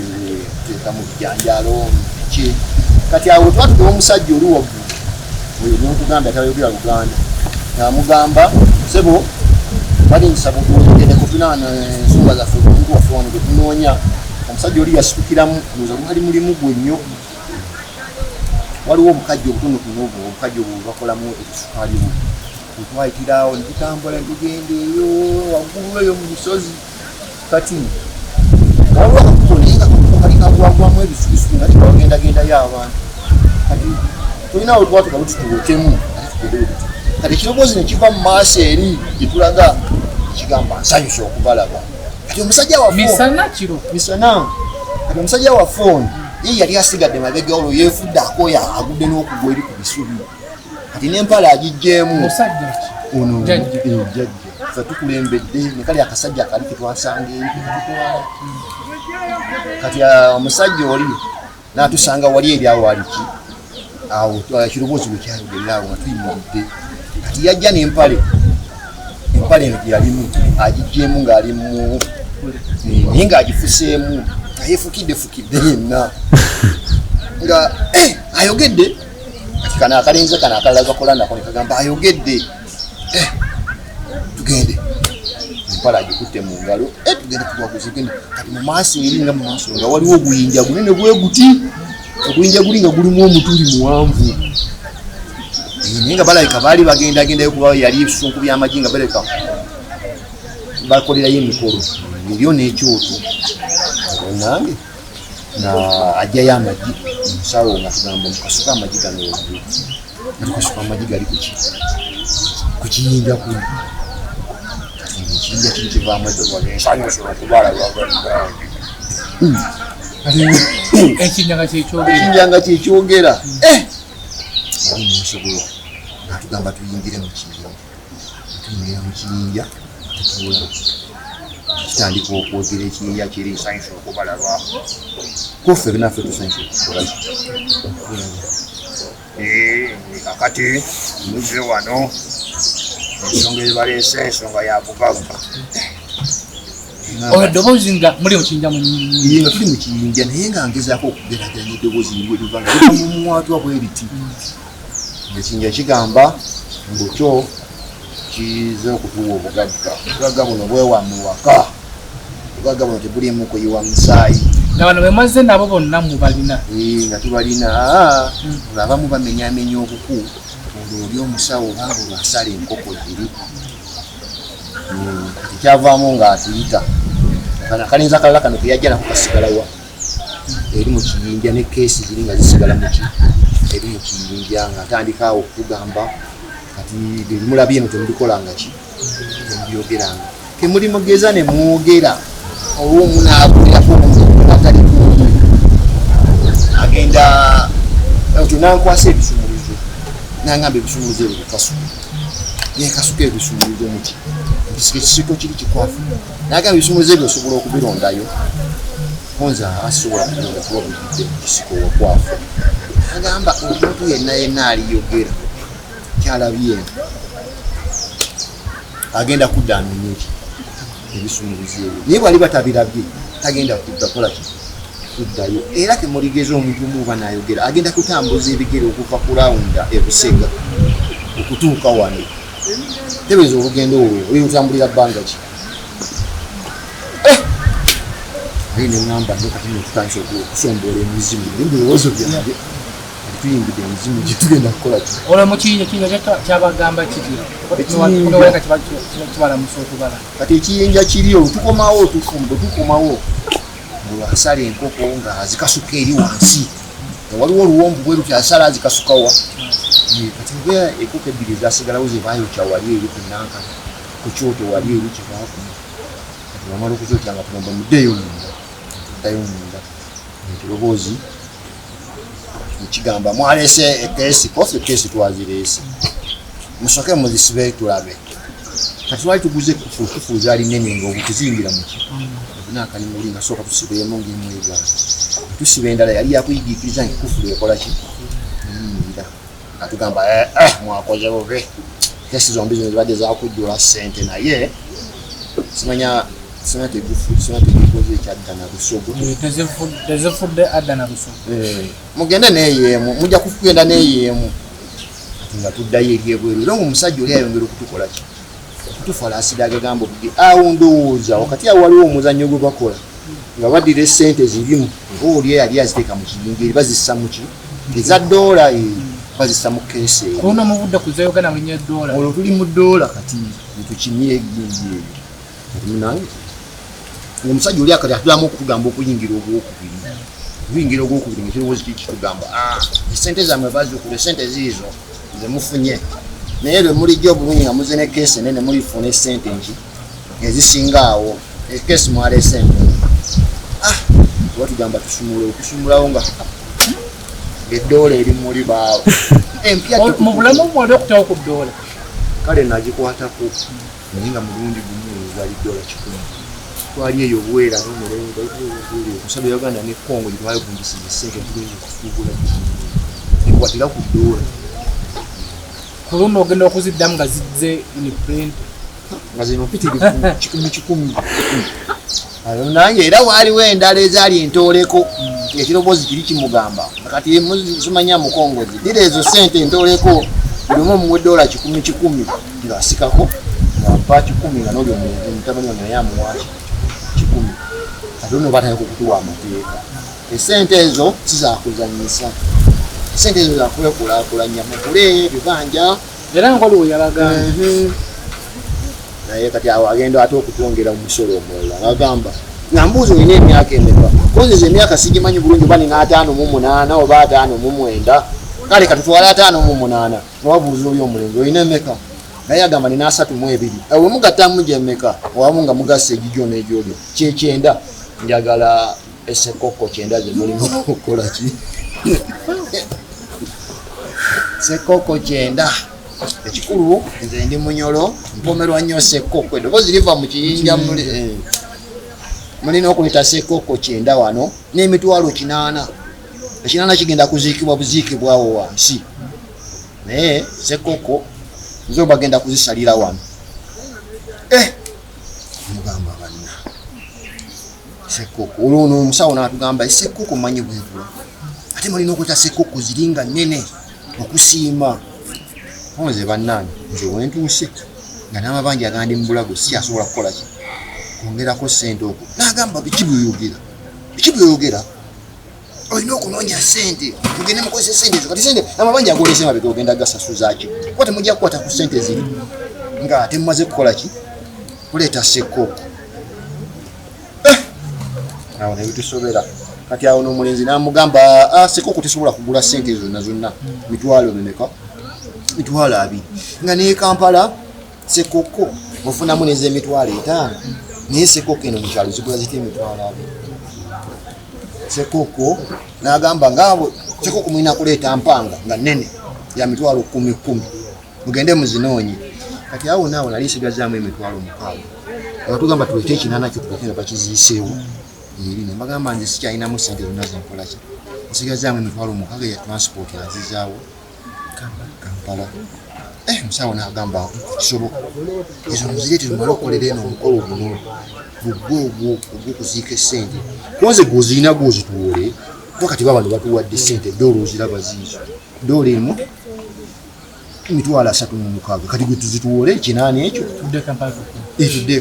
teeka mu bijanjalo ki kati awo twatugewa omusajja oli waggulu oyo nokugamba atayogera luganda namugamba sebo bali nsaba okugendeko tulina ensonga zaffe omuntu waffe wano getunoonya omusajja oli yasitukiramu oza gwali mulimu gwe nnyo waliwo omukajja obutonotono obwo omukajja obwo bakolamu ebisukaali bwo twayitirawo netutambula netugenda eyo waggulu eyo mu lusozi kati waliwo akakubo naye nga kalikagwagwamu ebisukisuku nga tibagendagendayo abantu kati tulinawo twatuka lututuwekemu kati ekiroboozi nekiva mu maaso eri gyetulaga ekigamba nsanyusa okubalaba kati omusajja misana kati omusajja wa fooni ye yali asigadde mabega olwo yeefudde akooya agudde n'okugwa eri ku bisubi kati n'empala agijjeemu ono jjajja ffe tukulembedde nekali akasajja akali ketwasanga eri tutwala kati omusajja oli n'atusanga wali eri awo aliki awo ekiroboozi bwe kyayogerera awo nga tuyimiridde kati yajja n'empale eno gyeyalimu agijjeemu ng'ali mu naye ng'agifuseemu nga yeefukidde yenna nga ayogedde kati kana akalenze kana akalala gakola nako nekagamba ayogedde tugende empala agikutte mu ngalo tugende tugwaguzigende kati mu maaso eri nga mu maaso nga waliwo oguyinja gunene bwe guti oguyinja guli nga gulimu omutuli muwanvu naye nga balabika baali bagendagendayo kuba yali ebisunku by'amagi nga baleka bakolerayo emikolo eryo n'ekyoto nange nga ajjayo amagi omusawo nga tugamba mukasuka amagi gano waggulu natukasuka amagi gali ku kiyinja kuli ekiyinja kiri kivaamu ensanyusa okubalaba ekinyanga kyekyogera nsobola natugamba tuyingire mu kiyinja tuyingira mu kiyinja tutula kitandika okwogera ekiyinja kiri nsanyusa okubalaba kuffe binaffe tusanyusa okukola kakati muze wano ensonga ezibaleese ensonga ya bugagga eddoboozi nga muli mukiyinja nga tuli mu kiyinja naye nga ngezaako okugeraganya eddoboozi liribanga liva mu muwaatwa bwe riti ekiyinja kigamba ngokyo kize okutuwa obugagga buno bwewamuwaka obugagga buno tebulimu kuyiwa musaayi nga bano bemaze nabo bonna mubalina nga tubalina abamu bamenyamenya obuku oli omusawo obanga olwasala enkoko ziri tekyavaamu ng'atuyita akalinza akalala kano teyajja nako kasigalawa eri mu kiyinja ne keesi ziri nga zisigala muki eri mu kiyinja ng'atandikaawo okutugamba kati bemulabye eno temulikolanga ki temubyogeranga kemuli mugeza ne mwogera olw'omunaagulirako atali kumu agenda tunankwasa ebisumulizo nangamba ebisumulizo ebyo bikasuka yekasuka ebisumulizo muki ekisiko kiri kikwafu nagamba ebisumulizo ebyo osobola okubirondayo konza asobola kuronda kuba buyidde mukisiko wakwafu agamba omuntu yenna aliyogera kyalabye agenda kudda amenye eki ebisumulizo ebyo naye bwali batabirabye tagenda kudakola ki kuddayo era kemuligeza omuntu omuba nayogera agenda kutambuza ebigere okuva ku lawunda ebusega okutuuka wano tebeeza olugendo olwo olutambulira bbanga ki aye neŋŋamba nekati netutandisa okusombola emizimu ebirowoozo byange tuyingidde emizimu gyetugenda kukola ki olwo mukiyinja kyabagamba kibalamusa okubala kati ekiyinja kiri olwo tukomawo tukomawo asala enkoko nga azikasuka eri wansi waliwo oluwombu bwe lukyasala azikasukawa kati oba enkoko ebbiri zasigalawo zebayokya wali eri ku nanka ku kyoto wali eri kyebakuma kati wamala okukyokya nga tugamba muddeyo munda tuddayo munda ekiroboozi ekigamba mwaleese ekeesi kofe ekeesi twazireese musoke muzisibe tulabe kati twali tuguze kufu zaali nene nga obu tuziyingira muki nakalimu nga sooka tusibeemu ngaemwegana tusiba endala yali yakuyigiikiriza nti kufulu ekola ki atugamba mwakoze bubi kesi zombi zino zibadde zakujjula ssente naye simanya tegikoze ekyadda na busogo tezifudde adda na busogo mugende neyeemu mujja kugenda neyeemu ati nga tuddayo eri ebweru era ngaomusajja oli ayongera okutukola ki tufalaasira agagamba obuge awo ndowooza wakati awo waliwo omuzannyo gwe bakola nga baddira essente zirimu oli yali aziteeka mu kiyinja eri bazissa muki eza ddoola bazissa mu keesi eyo oluna muvudde kuzayogana mulinya ddoola olwo tuli mu ddoola kati netukimye eginji eyo kati munange omusajja oli akati atulamu okutugamba okuyingira ogwokubiri ngaekirowoozi kiri kitugamba esente zammwe bazikula esente ziizo ze mufunye naye lwe mulijja obulungi nga muze ne keesi nene mulifuna esente nki ezisinga awo ekeesi mwala esente oba tugamba tusumule okusumulawo nga eddoola eri muli baawo mu bulamu mwali okutawo ku ddoola kale nagikwatako naye nga mulundi gumu ezali ddoola 100 twali eyo bwera nomulenga okusaba yaganda ne Kongo gyetwayogundisiza esente tugenza okufuugula ekwatira ku ddoola kulunda ogenda okuziddamu nga zizze inprint nga zino mpitirifu 100 ayo nange era waaliwo endala ezaali entooleko ekiroboozi kiri kimugamba kati zimanya mukongozi dira ezo sente entooleko buli omu omuwe $10 ng'asikako ng'ampa 10 nga n'oli omutabani ono naye amuwaki 10 kati ono batayo kukutuwa amateeka esente ezo sizakuzanyisa esente ezo zakwekulaakulanya mukule bibanja era ngoli we yalaga naye kati awo agenda ate okutwongera omusolo omulala agamba nambuuzi olina emyaka emeka konziza emyaka sigimanyi bulungi oba nina 58 oba 59 kale katutwala 58 nowabuuza oli omulenzi olina emeka naye agamba nina 32 wemugattamu gyemeka owamu nga mugasa egijjo n'egyolyo 9 njagala Sekoko kyenda ze mulimo okukola ki sekoko kyenda ekikulu nze ndi munyolo mpomerwa nnyo sekoko eddoboozi liva mu kiyinja mulina okuleta sekoko kyenda wano n'emitwalo 8 ekinana kigenda kuziikibwa buziikibwawo wansi naye sekoko zo bagenda kuzisalira wano mugamba banna sekoko olwono omusawo n'atugamba sekoko manyi bwegula ate mulina okuleta sekoko ziringa nnene okusiima nze bannange nze wentuuse nga n'amabanja agandi mu bulago sikyasobola kukola ki kwongerako ssente okwo n'agamba biki bweyogera olina okunoonya ssente mugende mukozesa ssente ezo kati ssente amabanja agolese mabega ogenda gasasuza ki kuba temujja kukwata ku ssente ziri nga temumaze kukola ki kuleeta sekoko awo nebitusobera kati awo n'omulenzi n'amugamba sekoko tesobola kugula ssente zonna mitwalo memeka mitwalo 2 nga ne Kampala sekoko ofunamu n'ez'emitwalo 5 naye sekoko eno mukyalo zigula zite emitwalo 2 sekoko n'agamba ngaabo sekoko mulina kuleeta mpanga nga nnene ya mitwalo 10 mugende muzinoonye kati awo naawo nali nsigazaamu emitwalo 6 abatugamba tuleete ekinana kyo tuleke nga bakiziiseewo eri ne mbagamba nze sikyalinamu ssente zonna zenkola ki nsigazaamu emitwalo 6 ya transport nazizaawo Kampala musawo n'agamba kisoboka ezo muzireete tumale okukolera eno omukolo guno ogw'okuziika essente konze gwozirina gwozituwole kuba kati babano batuwadde ssente doola oziraba ziizo doola emu emitwalo 36 kati gwe tuzituwole ekinaani ekyo tudde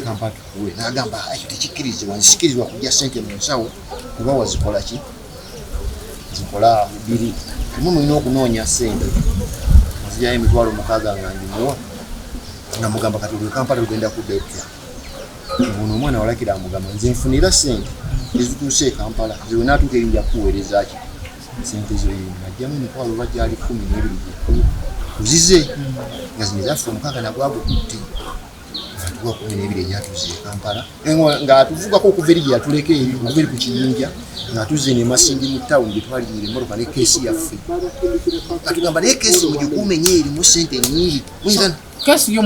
Kampala tukuwe n'agamba ekyo tekikkirizibwa nzisikirizibwa kujja ssente mu nsawo kuba wazikola ki zikola 2 mwe mulina okunoonya ssente zijayo emitwalo 6 nga ndimuwa nga mugamba kati olwe Kampala lugenda kudda etya ono omwana walakira amugamba nze nfunira ssente ezituuse Kampala ziwe naatuuka erinja kuweereza ki ssente zo najjamu emitwalo bajjali 12 tuzize nga zino ezaffe 6 nagwago tutte atuwa 12 egyatuze Kampala ng'atuvugako okuva eri gye yatuleka eri okuva eri ku kiyinja ng'atuze ne Masindi mu ttawuni gye twaliriira emmotoka ne keesi yaffe atugamba naye keesi mugikuumenye erimu ssente nnyingi kesi yo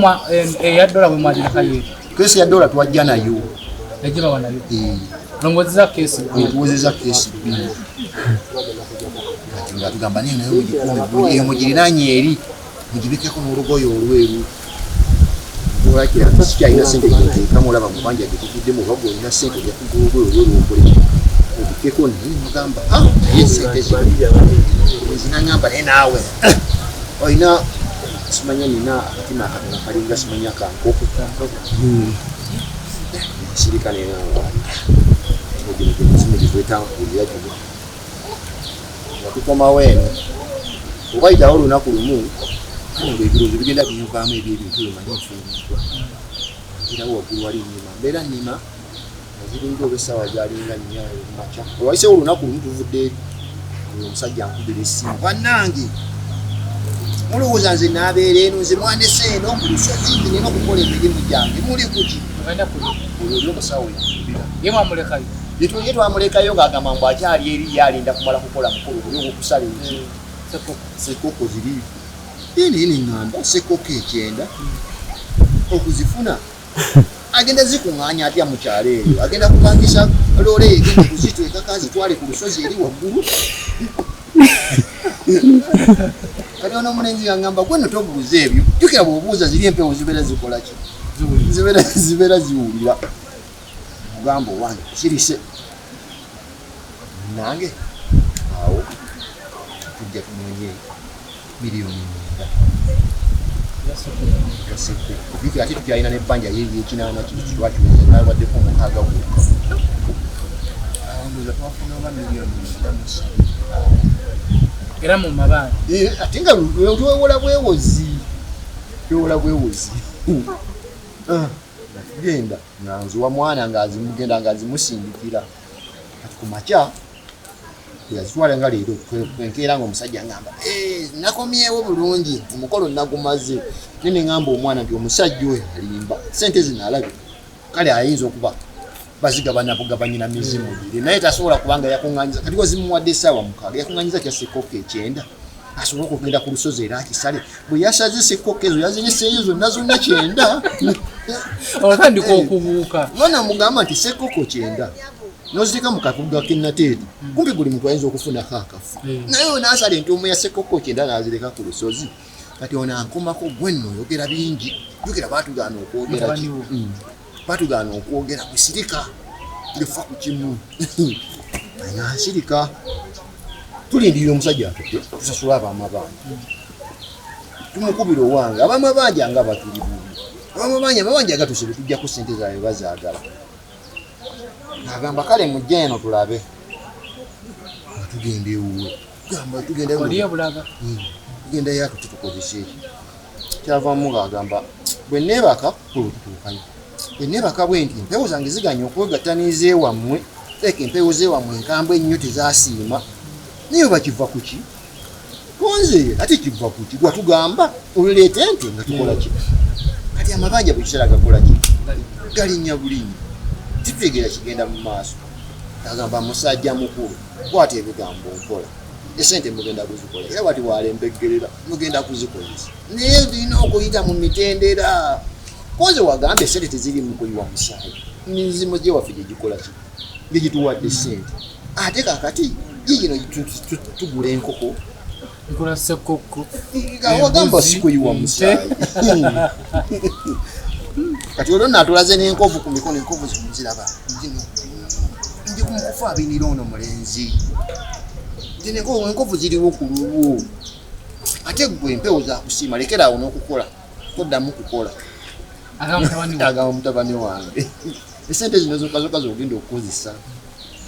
eya dola bwe mwagirekayo kesi ya dola twajja nayo yagibawa nayo longozeza kesi tuwozeza kesi nga tugamba naye nayo mugikuume eyo mugirinaanye eri mugibikeko n'olugoye olweru olakira sikyalina ssente gyeteekamu olaba mubanja getutuddemu oba golina ssente gyakugula olugoye olweru okole obikeko naye mugamba naye ssente zinangamba naye naawe olina simanya nina akatima akatono kalinga simanya kankoko sirika nenaawaaginogemuzimugikwetangulira gino nga tukomawo eno obayitawo olunaku lumu nga ebirozo bigenda binyukaamu ebyebintu emanyi nfuumitwa irawo waggulu wali nnima mbeera nnima ziringa oba essaawa gyalinga 4 makya olwayisewo olunaku lumu tuvudde eri omusajja ankubira essimu bannange mulowooza nze naabeera eno nze mwandese eno ku lusozi nina okukola emirimu gyange muli kuki olwo omusawo yemwamulekayo ye twamulekayo ng'agamba mbu akyali eri yalinda kumala kukola mukolo guli ogwokusala eki sekoko ziri ene ŋŋamba sekoko 9 okuzifuna agenda zikuŋŋaanya atya mu kyalo eyo agenda kupangisa loole egenda kuziteekako azitwale ku lusozi eri waggulu kati ono omulenzi yaŋŋamba gwe no tobuuza ebyo jjukira bw'obuuza ziri empewo zibeera zikola ki zibeera ziwulira mugamba owange kirise nange awo tujja tunoonye miliyoni 9 biki ate tukyalina n'ebbanja yekinana kitwakiweza nabaddeko 6 gwokka ndoza twafuna oba miliyoni 9 era mu mabanga ate nga twewola bwewozi genda nanzuwa mwana ngazimugenda ngazimusindikira kati ku makya yazitwala nga leero enkeera nga omusajja ngamba nakomyewo bulungi omukolo nagumaze nene ngamba omwana nti omusajja oyo alimba sente zino alabye kale ayinza okuba bazigabana bugabanyina mizimu biri naye tasobola kubanga yakunganyiza kati wazimuwadde essaawa 6 yakunganyiza kya sekkokke 9 asobola okugenda ku lusozi era akisale bwe yasaze sekkokke ezo yaziyiseeyo zonna 9 otandika okubuuka mwana mugamba nti sekkokko 9 noziteeka mu kabuga k'ennateeri kumpi buli muntu ayinza okufunako akafu naye onaasala entuumu ya sekkokko 9 n'azireka ku lusozi kati ono ankomako gwe nno oyogera bingi jukira baatugaana okwogera baatugaana okwogera kusirika lefa ku kimu ansirika tulindirira omusajja atudde tusasula abamabanja tumukubira owange abamabanja nga batuli bubi abamabanja agatuse betujjaku sente zaabwe bazaagala agamba kale mujja eno tulabe tugenda ewuwe tugenda yato tutukozese kyavamu ng'agamba bwe neebaka kulututuukayo bwe neebaka bwe nti empewo zange ziganya okwegattaniza ewammwe teeka empewo z'ewammwe enkambwe ennyo tezasiima naye bakiva ku ki konze ate kiva ku ki gwatugamba oluleeta ente nga tukola ki kati amabanja bwe kiseera gakola ki galinnya bulinnya titutegeera kigenda mu maaso agamba musajja mukulu kwata ebigambo nkola esente mugenda kuzikola era bati walembeggerera mugenda kuzikozesa naye tulina okuyita mu mitendera konze wagamba esente teziri mu kuyiwa musaayi mizimu gyewaffe gyegikola ki gyegituwadde sente ate kakati gigino tugula enkoko nkola sekkokko wagamba sikuyiwa musaayi kati olwo natulaze n'enkovu ku mikono enkovu zimuziraba ndi ku mukufu abinira ono mulenzi enkovu ziriwo ku lulwo ate gwe empewo zakusiima lekera awo n'okukola toddamu kukola agamba mutabani wange esente zino zokazoka zogenda okukozesa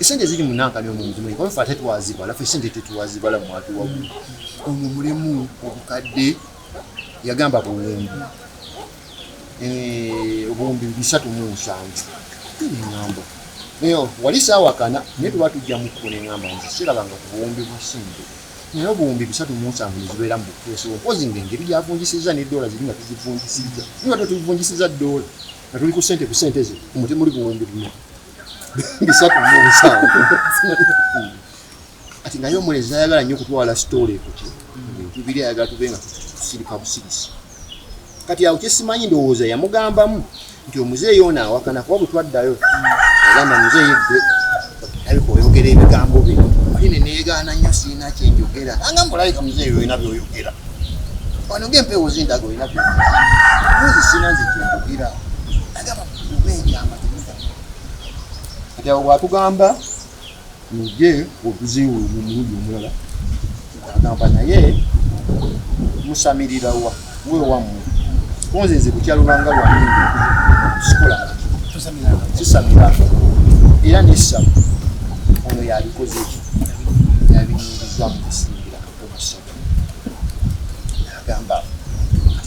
esente ziri munankani omumuzimu kofe ate twazibala fe esente tetuwazibala mwatu waggulu ono mulimu obukadde yagamba obuwumbi 307 neŋŋamba naye wali saawakana naye tuba tujja mu kkubo neŋŋamba nti sirabanga ku buwumbi bwa sente naye obuwumbi 307 nezibeera mu bukeesi mpozi ng'engeri gyavunjisizza n'eddola ziri nga tuzivunjisizza niba tetuvunjisiza ddola nga tuli ku sente ze umuti muli buwumbi 307 ati naye omulezi ayagala nnyo okutwala sitole ekuki bintu biri ayagala tube nga tusirika busirisi kati awo kyesimanyi ndowooza yamugambamu nti omuzeeyi ono awakana kuba bwe twaddayo agamba muzeeyi gwe abika oyogera ebigambo bino wali neneegaana nnyo siina kyenjogera agamba olabika muzeeyi olina byoyogera wano ng'empeewo zindaga olina byozi siina nze kyenjogera agamba ubenjamba kati awo bwatugamba mujje obuzeeyi omumulundi omulala agamba naye musamirirawa wewammwe konze nze kukyalubanga lwange sikola sisamira era nessabu ono yabikoze yabinyiriza mu kusingira omusaba agamba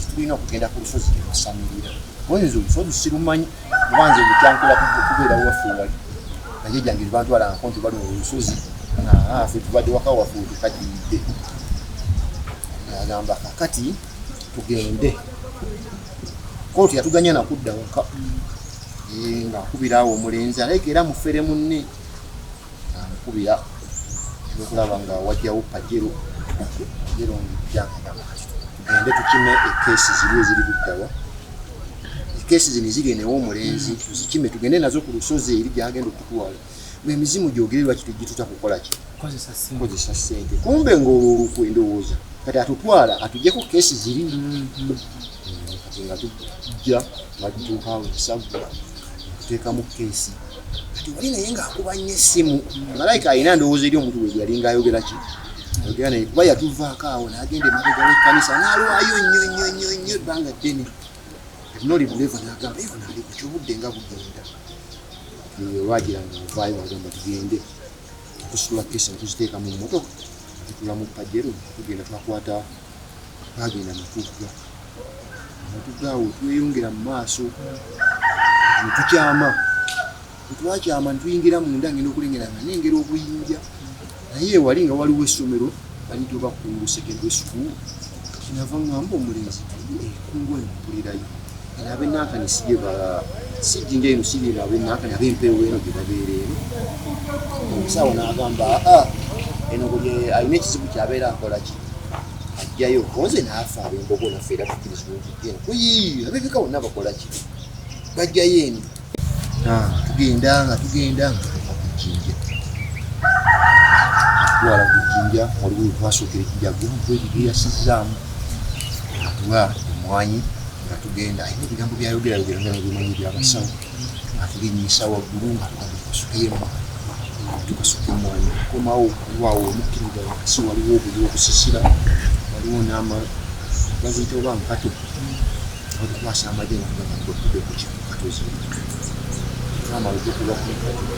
tulina okugenda ku lusozi tusamirira oyinza olusozi sirumanyi obanze olukyankola kubeera waffe wali naye jange bantwala nkonti bali olusozi ffe tubadde waka waffe tukaddiridde agamba kakati tugende kooti yatuganya nakudda waka ng'akubira awo omulenzi alayika era mufere munne amukubira okulaba nga wajjawo pajero tugende tukime ekeesi ziri eziri buddawa ekeesi zino zigenewo omulenzi tuzikime tugende nazo ku lusozi eri gyagenda okutwala emizimu gyogererwa kiti gituta kukola ki kozesa ssente kumbe ng'olwo olukwe ndowooza kati atutwala atuggyeko keesi ziri kati nga tujja bagituukaawo esagga tuteekamu keesi kati wali naye ng'akuba nnyo essimu malayika alina ndowooza eri omuntu we yalinga ayogera ki ayogera naye kuba yatuvaako awo n'agenda emabega w'ekkanisa n'alwayo nnyo ebbanga ddene nolibuleva n'agamba eyo naali ku kyobudde nga bugenda olwagira nga avaayo agamba tugende tusitula keesi netuziteeka mu mmotoka tutula mu pajero tugenda twakwata bagenda Matugga awo tweyongera mu maaso netukyama tetwakyama netuyingira munda ngenda okulengera nga nengera obuyinja naye wali nga waliwo essomero balituba Kungu Secondary School kinava ngamba omulenzi ekungu empulirayo abenaka nisije ba sijinga ino sije abenaka nabempewo eno gibabeere omusawo n'agamba eno buli alina ekizibu kyabeera akola ki ajjayo konze naafa abembogo naffe era tukirizibwa eno kuyi abebika bonna bakola ki bajjayo eno tugenda kujinja twala kujinja waliwo twasookera ekijago twegigeyasizaamu atuwa omwanyi nga tugenda ayina ebigambo byayogera nga bimanyi byabasawo atulinyisa waggulu nga tukasukemu tukasuka omwanyi komawo waawo omukkiriza wakasi waliwo obuli okusisira waliwo n'ama baziyita oba nkato otukwasa amagye nga tugagatudde ku kikatozi amalogo okuba ku nkato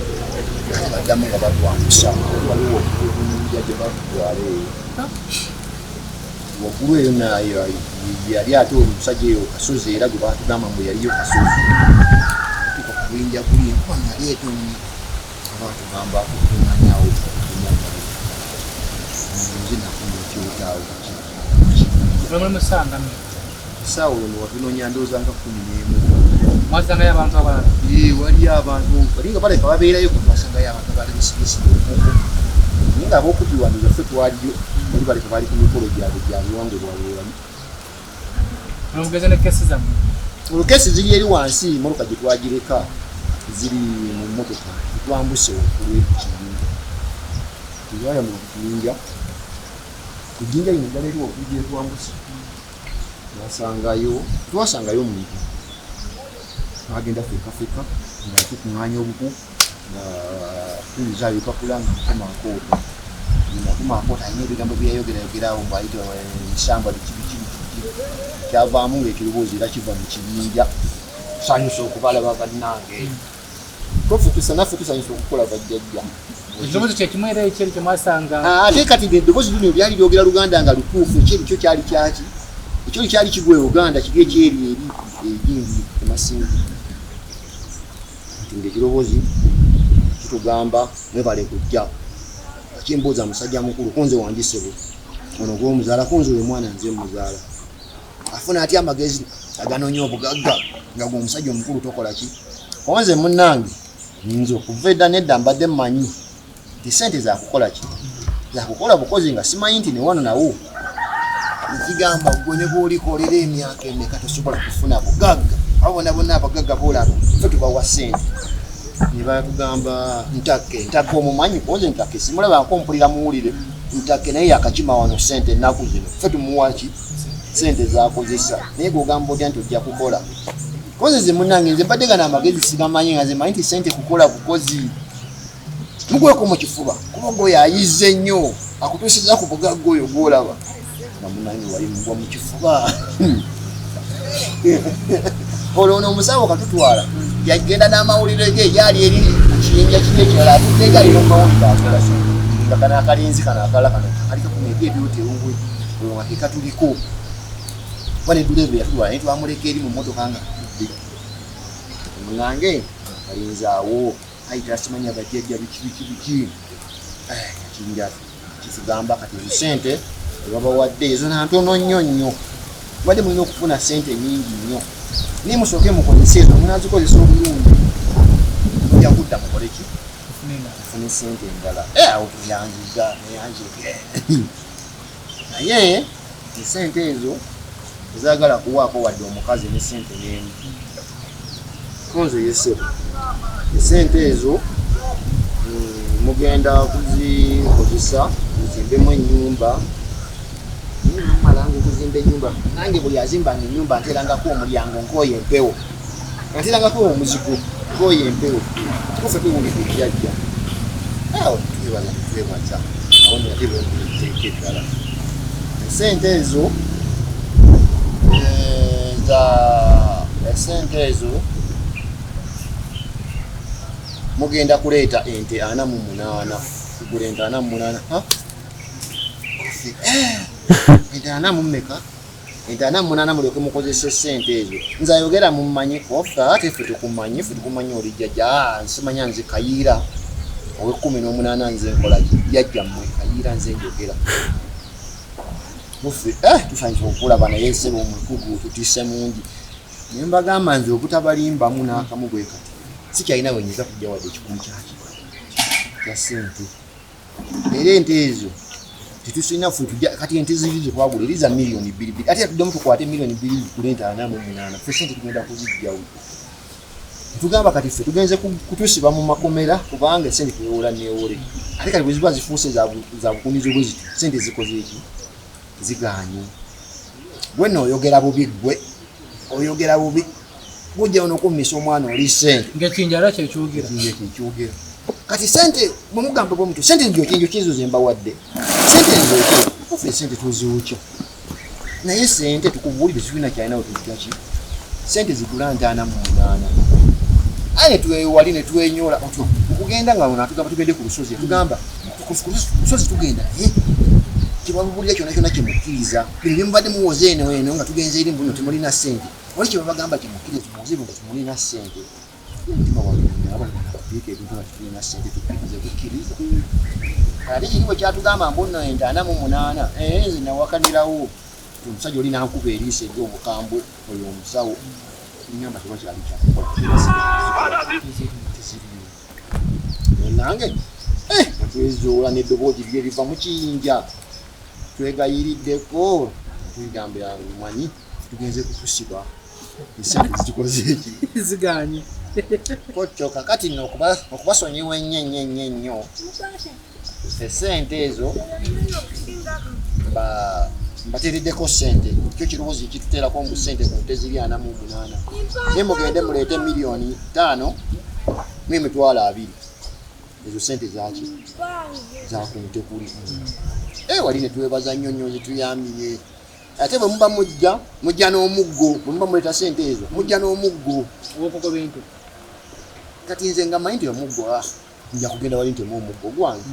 baddamu nga batwambusa waliwo obuyinja gye batutwala eyo waggulu eyo nayo yali ate omusajja eyo kasozi era gwe batugamba mbu yaliyo kasozi tuka kubuyinja kuli enkuba yali etonye abatugamba okumanyawo nzinakumukyotaawo sawo ono watunonya ndooza nga 11 mwasangayo abantu abalala waliyo abantu balinga baleka babeerayo kutwasangayo abantu abali bisigisibwa naye nga ab'okuddiwano zaffe twaliyo bali baleka bali ku mikolo gyabwe gya buwangwe bwabwewamu nomugeze ne kesi zammwe olukesi ziri eri wansi mmotoka gye twagireka ziri mu mmotoka twambuse okulwekiyinja tewaya mu kiyinja kujinja lino ddala eriwo okujja twambuse twasangayo omuntu agenda fekafeka nga tukuŋŋaanya obuku nga tuyuza ebipapula nga mukomakoota alina ebigambo byayogerayo ng'ayita ensamba bikibikibiki kyavaamu ng'ekirowoozo era kiva mu kibinja tusanyusa okubalaba bannange tofutusa naffe tusanyusa okukola bajjajja ekirobozi kyekimu era ekyeri kyemwasanga ate kati eddoboozi lino lyali lyogera luganda nga lutuufu ekyo kyali kyaki ekyo kyali kigwa Uganda kiri ekyeri eri egindi emasingi nti ng'ekirowoozi kitugamba mwebale kujja akimbuuza musajja mukulu kunze wandisebo ono gw'omuzaala kunze oyo mwana nze muzaala afuna atya amagezi aganoonya obugagga nga gwe omusajja omukulu tokola ki konze munnange nyinza okuva edda nedda mbadde mmanyi nti sente zakukola ki zakukola bukozi nga simanyi nti newano nawo nkigamba gwe ne bwolikolera emyaka emeka tosobola kufuna bugagga abo bonna bonna abagagga boolaba ffe tubawa sente ne batugamba ntake omumanyi konze ntake simulaba nkompulira muwulire ntake naye yakakima wano sente ennaku zino ffe tumuwa ki sente zakozesa naye gwogamba otya nti ojja kukola konze ze munnange nze mbadde gana amagezi sigamanyi nga zemanyi nti sente kukola bukozi mugweko mu kifuba kuba ng'oyo ayizze nnyo akutuusiza ku bugagga oyo gwolaba nga munnange wali mugwa mu kifuba olwo ono omusawo katutwala yagenda n'amawulire ge yali eri kiyinja kiri ekirala atudde galina omumawulire akola nga kano akalinzi kano akala kano aliko kumega ebyoteruwe olwo nga tekatuliko wane dureve yatutwala naye twamuleka eri mu mmotoka nga atudde muŋŋange akalinzi awo ayita simanya bajjajja biki kiyinja kitugamba kati ezo sente ebabawadde ezo nantono nnyo wadde mulina okufuna sente nyingi nnyo naye musooke mukozesa ezo munazikozesa obulungi ojja kudda mukole ki mufune sente endala awo tuyanjiza neyanjike naye esente ezo ezagala kuwaako wadde omukazi ne sente n'emu konze yesebo esente ezo mugenda kuzikozesa muzimbemu ennyumba malango kuzimba ennyumba nange buli azimbanga ennyumba nterangako omulyango nkooyo empewo nterangako omuzigo nkooyo empewo tufe tuwulira ebyajja awo twebaza awo neyateeka eddala esente ezo esente ezo mugenda kuleeta ente 48 kugula ente 48 ente 4 mumeka ente 48 mulyoke mukozesa sente ezo nze ayogera mumanyiko ate ffe tukumanyi oli jjajja nsimanya nze kayiira owe18 nze nkola jjajja mmwe kayiira nze njogera muffe tusanyusa okulaba naye sebo omukugu tutise mungi Nembagamba nze obutabalimbamu n'akamu bwe kati sikyalina wenyeza kujja wadde ekikumi kyaki kya ssente. Era ente ezo tetusilina ffe tujja kati ente ziri ze twagula eri za miliyoni 2 ate tuddemu tukwate miliyoni 2 zikule ente 48 ffe ssente tugenda kuziggyawo. Tugamba kati ffe tugenze kutusiba mu makomera kubanga ssente twewola neewole ate kati bwe ziba zifuuse za bukunizo bwe ziti ssente zikoze eki ziganye. Gwe nooyogera bubi gwe oyogera bubi gujja onokummisa omwana oli ssente ng'ekinjala kyekyogera kati ssente bwe mugamba bw'omuntu ssente njokinjo kizo ze mbawadde ssente njoki ofe ssente tuziwukya naye ssente tukubuulire zirina kyalinawo tuzigaki ssente zigula 58 ane twewali ne twenyola otyo okugenda nga natugamba tugende ku lusozi tugamba ku lusozi tugenda kibabulira kyona kyona kimukkiriza bino mubadde muwoze eno nga tugenze eri mbuno temulina ssente oli kyebabagamba kimukkiriza tumuwoze nga temulina ssente mutima wangeabika ebintu nga tulina ssente tukkiriza ate kiriwe kyatugamba mbuno 58 nze nawakanirawo omusajja oli nankuba eriisa ery'omukambwe oyo omusawo nyamba tuba kyali kyakukola nange twezuula n'eddoboozi lye liva mu kiyinja twegayiriddeko tugambe manyi tugenze kutusiba esente zitukoze eki ziganye kotyo kakati nno okubasonyiwa ennyo esente ezo mbateereddeko ssente kyo kirowoozi ekituteerako mbu ssente ku nte ziri 48 naye mugende muleete miliyoni 5 n'emitwalo 2 ezo ssente zaki zakunte kuli wali ne twebaza nnyo zituyambiye ate bwe muba mujja n'omuggo bwe muba muleeta ssente ezo mujja n'omuggo okoko bintu kati nze nga manyi nti omuggo nja kugenda wali ntemu omuggo gwange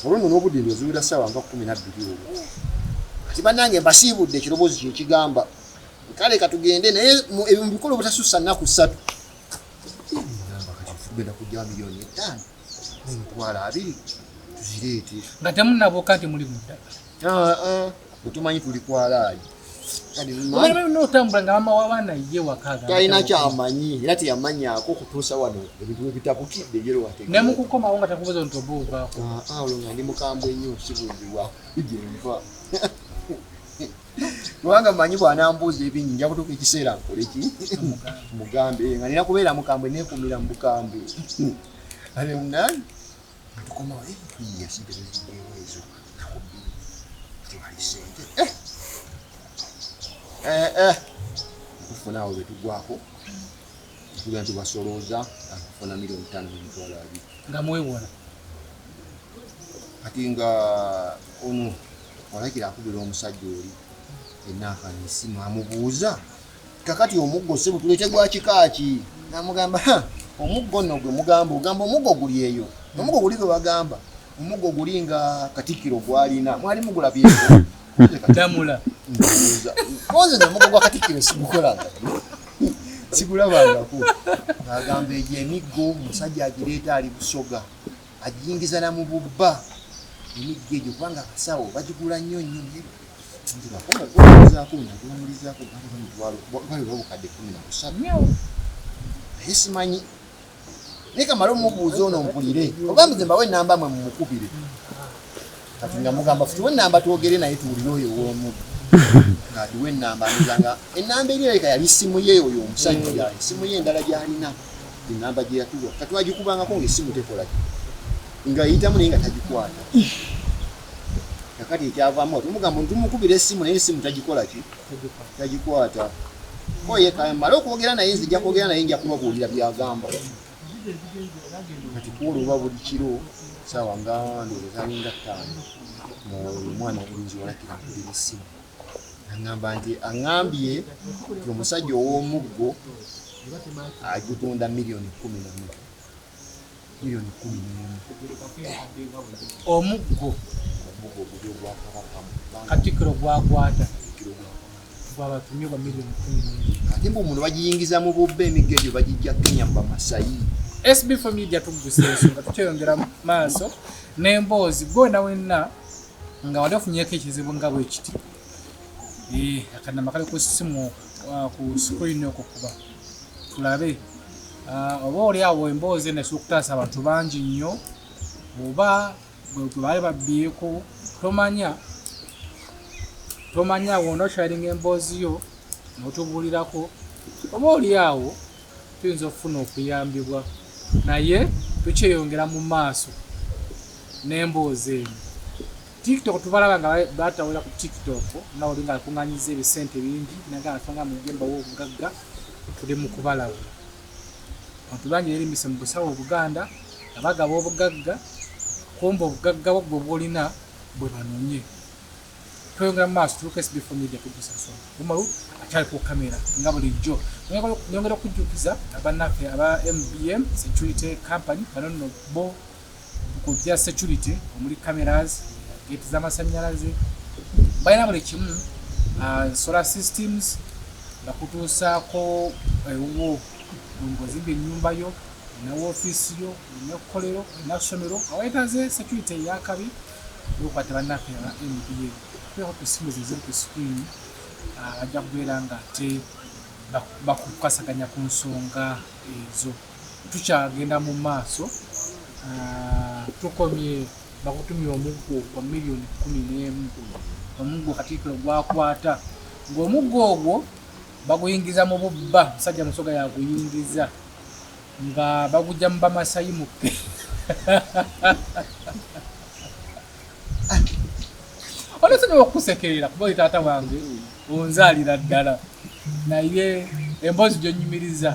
olwo nno n'obudde ndiozuwira ssaawa nga 12 olwo kati bannange mbasiibudde ekirowoozi kyekigamba kale katugende naye mu bikolo butasussa nnaku 3 ngamba kati tugenda kujjawa miliyoni 5 n'emitwalo 2 tuzireete nga temunnabuuka nti muli muddala bwetumanyi tuli kwalaali notambula nga mama wabaana ye wakaga talina kyamanyi era teyamanyako okutuusa wano ebintu webitabukidde yerowategeera ne mukukomawo nga takubuza nti obuuvaako olwo nga ndi mukambwe ennyo kibuzibwa gyenva kubanga manyi bwanambuuza ebingi nja kutuuka ekiseera nkoleki mugambe nga nina kubeera mukambwe nekumira mu bukambwe ale munani tukomawo sente zizigyewo ezo tiwali sente okufunawo betugwako tugenda tubasolooza akufuna miliyoni 5 n'emitwalo 2 nga mwewona kati nga ono walakira akubira omusajja oli ennaakana esimu amubuuza kakati omuggo sebu tulete gwa kikaaki namugamba omuggo nno gwe mugamba ogamba omuggo guli eyo omuggo guli gwe bagamba omuggo guli nga Katikkiro gwalina mwali mugulabyeko damula koze nomuggo gwa Katikkiro sigukolanga sigulabangako agamba egyo emiggo omusajja agireeta ali Busoga agiyingiza na mu bubba emiggo egyo kubanga akasawo bagigula nnyo bukadde 13 naye simanyi naye kamala omubuuza ono mpulire ogambe nze mbawe ennamba mwe mumukubire kati nga mugamba futiwe ennamba twogere naye tuwulire oyo w'omuggo ng'adiwa ennamba amizanga ennamba eri ereka yali simu ye oyo omusajja esimu ye endala gy'alina ennamba gye yatuwa kati wagikubangako ng'essimu tekolaki nga yitamu naye nga tagikwata kakati ekyavaamu tumugamba ntumukubira essimu naye essimu tagikolaki tagikwata oye kamala okwogera naye nzija kwogera naye nja kubabuulira byagamba kati kuolwa buli kiro saawa nga ndoozalinga 5 omwana obulungi walakira mpulira essimu agamba nti aŋambye nti omusajja ow'omuggo agitunda miliyoni 11 omuggo Katikkiro gwakwata gwabatumye gwa miliyoni 11 ate mbu omuntu bagiyingiza mu bubba emiggo egyo bagijja Kenya mu bamasayi. SB4 Media Tuggussa Enssonga tukyeyongera maaso n'emboozi gwona wenna nga wali ofunyeko ekizibu nga bwe kiti akanamba kali ku ssimu ku screen okukuba tulabe oba oli awo emboozi eno okutaasa abantu bangi nnyo oba bwe baali babbyeko tomanya wona osharinga emboozi yo n'otubuulirako oba oli awo tuyinza okufuna okuyambibwa naye tukyeyongera mu maaso n'emboozi eno TikTok tubalaba nga batawera ku TikTok nawo linga akunganyiza ebisente bingi naga atonga mu jemba w'obugagga tuli mu kubalawula abantu bangi erimise mu busawo Obuganda abagaba obugagga kumba obugagga bwo bwolina bwe banonye tweyongera mu maaso tuluka SB4 Media Tuggussa Enssonga umaru akyali ku kamera nga bulijjo nyongera okujjukiza abannaffe aba MBM Security Company banono bo kujja security omuli cameras gate z'amasannyalaze balina buli kimu solar systems bakutuusaako ewo ng'ozimba ennyumba yo na woofiisi yo na kkolero na ssomero aweetaze security eyakabi okukwata bannaffe aba MBA tweko ku ssimu ze ziri ku screen bajja kubeera nga ate bakukasaganya ku nsonga ezo tukyagenda mu maaso tukomye bakutumye omuggo kwa milioni 11 omuggo Katikkiro gwakwata ng'omuggo ogwo baguyingiza mu bubba musajja musoga yaguyingiza nga bagujja mu bamasayimuke onosonyiwa okukusekerera kuba oli taata wange onzaalira ddala naye emboozi gyonyumiriza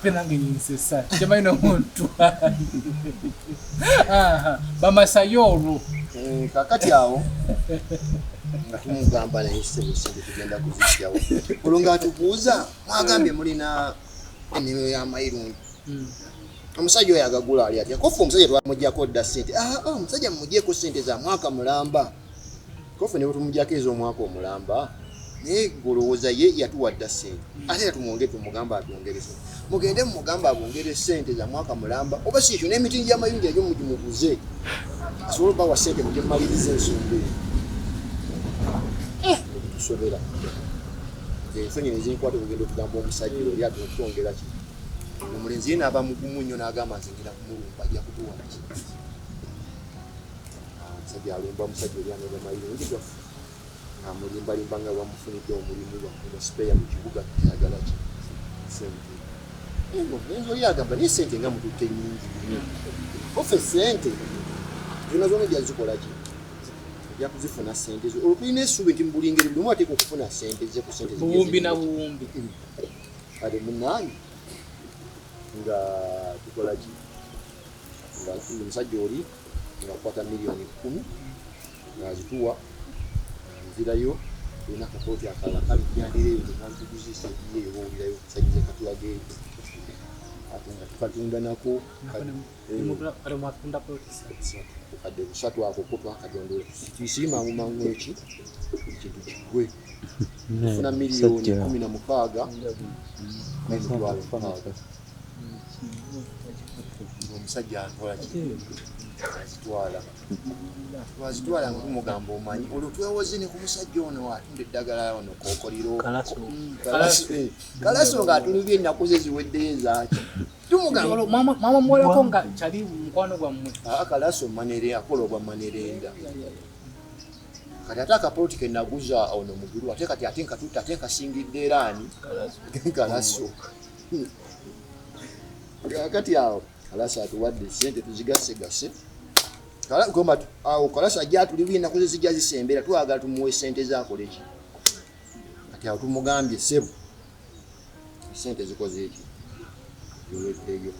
penange yinsesa temanyi n'omuntu bamasayi olwo kakati awo nga tumugamba naye sente tugenda kuzikyawo olwo ng'atubuuza mwagambye mulina ennimiro y'amayirungi omusajja oyo agagula ali atya kofu omusajja twamugyako dda sente omusajja mumugyeko sente za mwaka mulamba kofu ne bwetumujjako ez'omwaka omulamba naye golowooza ye yatuwa dda sente ate yatumwongere tumugamba atwongerese mugende mumugamba abongere sente za mwaka mulamba oba si ekyo n'emiti gy'amayungi egyo mugimuguze asobole okubawa sente mugye mumaliriza ensonga eyo tusobera ensonyi nezinkwata okugenda okugamba omusajja oli ate okutwongera ki omulenzi ye n'aba mugumu nnyo n'agamba nze ngenda kumulumba ajja kutuwa ki omusajja alumba omusajja oli anega mayirungi gaffe amulimbalimba nga bamufunidde omulimu lwamuno sipeya mu kibuga kyagala ki sente omulenzi oli agamba naye sente nga mututte nnyingi nnyo ofe sente zona zona gyazikola ki ojja kuzifuna sente zo olwo tulina essuubi nti mu buli ngeri buli omu ateeka okufuna sente ze ku sente buwumbi na buwumbi kale munaani nga tukola ki nga omusajja oli nga akwata milioni 10 ng'azituwa nzirayo tulina akakooti akalala kali kyandireyo nekantuguzisa egiye owulirayo kusajja katulageeyo ate nga tukatunda nako kadde busatu ako ko twakadondola tuyisima mangu eki ekintu kigwe tufuna miliyoni 16 n'emitwalo 6 omusajja akola twazitwala nga tumugamba omanyi olwo twewoze ne ku musajja ono atunda eddagala ono kokoliro kalaso ng'atulibye ennaku ze ziweddeyo zaaki tumugamba mama mwolako nga kyali mukwano gwammwe kalaso manere akola obwa manerenda kati ate akapoliti ke naguza ono mugulu ate kati ate nkatuta ate nkasingidde eraani kalaso kati awo kalaso atuwadde sente tuzigasegase gomba awo kalaso ajja atulibye ennaku ze zijja zisembera twagala tumuwe sente zakole ki kati awo tumugambye sebo sente zikoze eki ziweddeyo